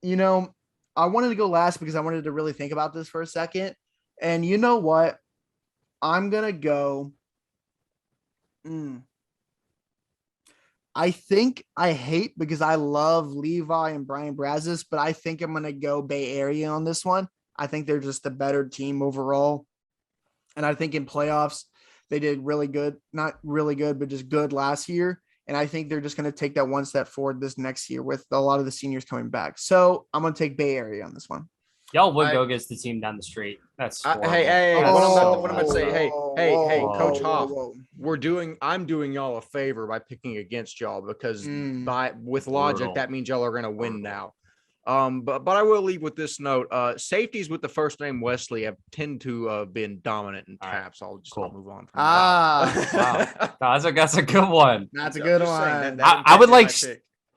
Speaker 3: I wanted to go last because I wanted to really think about this for a second. And you know what? I'm going to go. I think I hate because I love Levi and Brian Brazos, but I think I'm going to go Bay Area on this one. I think they're just a better team overall. And I think in playoffs, they did really good, not really good, but just good last year. And I think they're just going to take that one step forward this next year with a lot of the seniors coming back. So I'm going to take Bay Area on this one.
Speaker 2: Y'all would go against the team down the street. That's
Speaker 1: hey,
Speaker 2: That's
Speaker 1: what I'm gonna say. Hey, Coach Hoff,
Speaker 3: whoa.
Speaker 1: I'm doing y'all a favor by picking against y'all because with logic,
Speaker 2: Brutal.
Speaker 1: that means y'all are gonna win now. But I will leave with this note. Safeties with the first name Wesley have tend to been dominant in taps. I'll move on.
Speaker 2: Wow. That's a good one.
Speaker 3: That's a good one.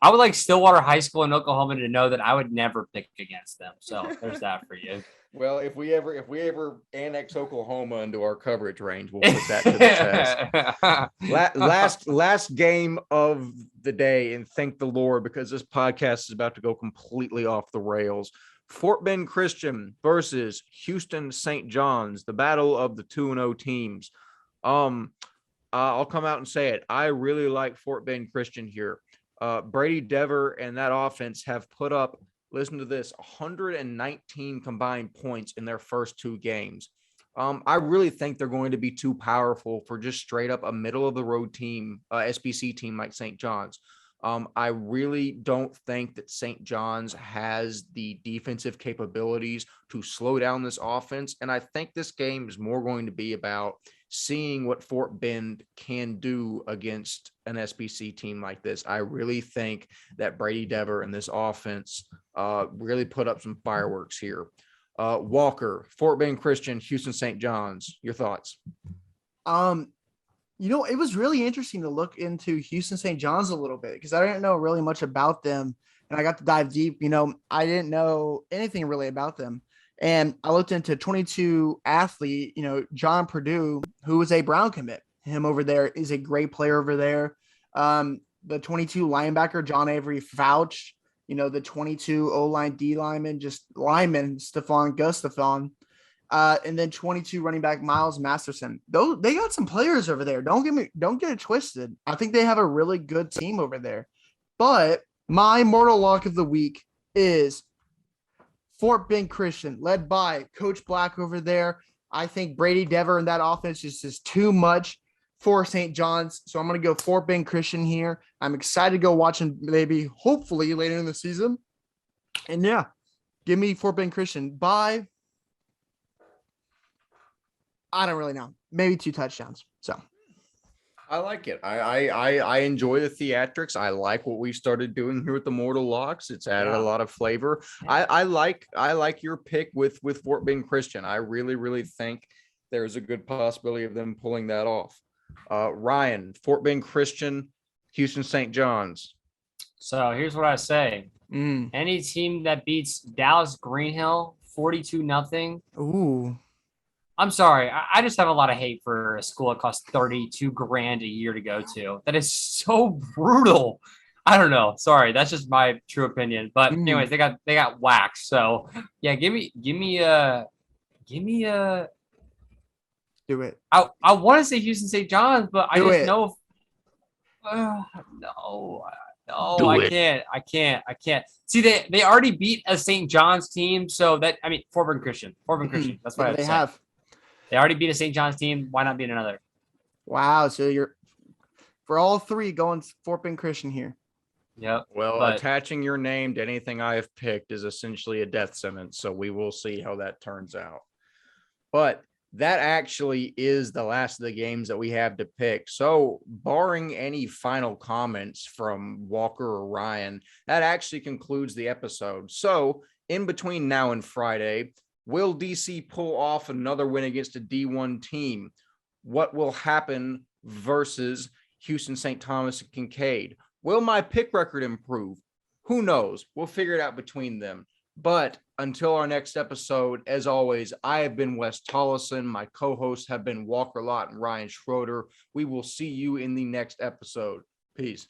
Speaker 2: I would like Stillwater High School in Oklahoma to know that I would never pick against them. So there's that for you.
Speaker 1: Well, if we ever annex Oklahoma into our coverage range, we'll put that to the test. Last game of the day, and thank the Lord because this podcast is about to go completely off the rails. Fort Bend Christian versus Houston St. John's, the battle of the 2-0 teams. I'll come out and say it. I really like Fort Bend Christian here. Brady Dever and that offense have put up, listen to this, 119 combined points in their first 2 games. I really think they're going to be too powerful for just straight up a middle of the road team, SBC team like St. John's. I really don't think that St. John's has the defensive capabilities to slow down this offense. And I think this game is more going to be about seeing what Fort Bend can do against an SBC team like this. I really think that Brady Dever and this offense really put up some fireworks here. Walker, Fort Bend Christian, Houston St. John's, your thoughts?
Speaker 3: It was really interesting to look into Houston St. John's a little bit because I didn't know really much about them. And I got to dive deep. I didn't know anything really about them. And I looked into 22 athlete, John Purdue, who is a Brown commit. Him over there is a great player over there. The 22 linebacker, John Avery Fouch, the 22 O-line D lineman, Stephon Gustafon. And then 22 running back Miles Masterson. They got some players over there. Don't get it twisted. I think they have a really good team over there. But my mortal lock of the week is Fort Bend Christian, led by Coach Black over there. I think Brady Dever and that offense is just too much for St. John's. So I'm going to go Fort Bend Christian here. I'm excited to go watching maybe, hopefully, later in the season. And yeah, give me Fort Bend Christian by, I don't really know, maybe 2 touchdowns. So
Speaker 1: I like it. I enjoy the theatrics. I like what we started doing here with the Mortal Locks. It's added a lot of flavor. Yeah. I like your pick with Fort Bend Christian. I really, really think there's a good possibility of them pulling that off. Ryan, Fort Bend Christian, Houston St. John's.
Speaker 2: So here's what I say. Any team that beats Dallas Greenhill 42-0.
Speaker 3: Ooh.
Speaker 2: I'm sorry. I just have a lot of hate for a school that costs $32,000 a year to go to. That is so brutal. I don't know. Sorry, that's just my true opinion. But anyways, they got waxed. So yeah, give me a.
Speaker 3: Do it.
Speaker 2: I want to say Houston St. John's, but I just know. No, I can't. See, they already beat a St. John's team, so Fort Bend Christian. That's what
Speaker 3: they have.
Speaker 2: They already beat a St. John's team. Why not beat another?
Speaker 3: Wow. So you're for all 3 going Fort Bend Christian here.
Speaker 2: Yep.
Speaker 1: Well, attaching your name to anything I have picked is essentially a death sentence. So we will see how that turns out. But that actually is the last of the games that we have to pick. So barring any final comments from Walker or Ryan, that actually concludes the episode. So in between now and Friday, will DC pull off another win against a D1 team? What will happen versus Houston St. Thomas and Kinkade? Will my pick record improve? Who knows? We'll figure it out between them. But until our next episode, as always, I have been Wes Tolleson. My co-hosts have been Walker Lott and Ryan Schroeder. We will see you in the next episode. Peace.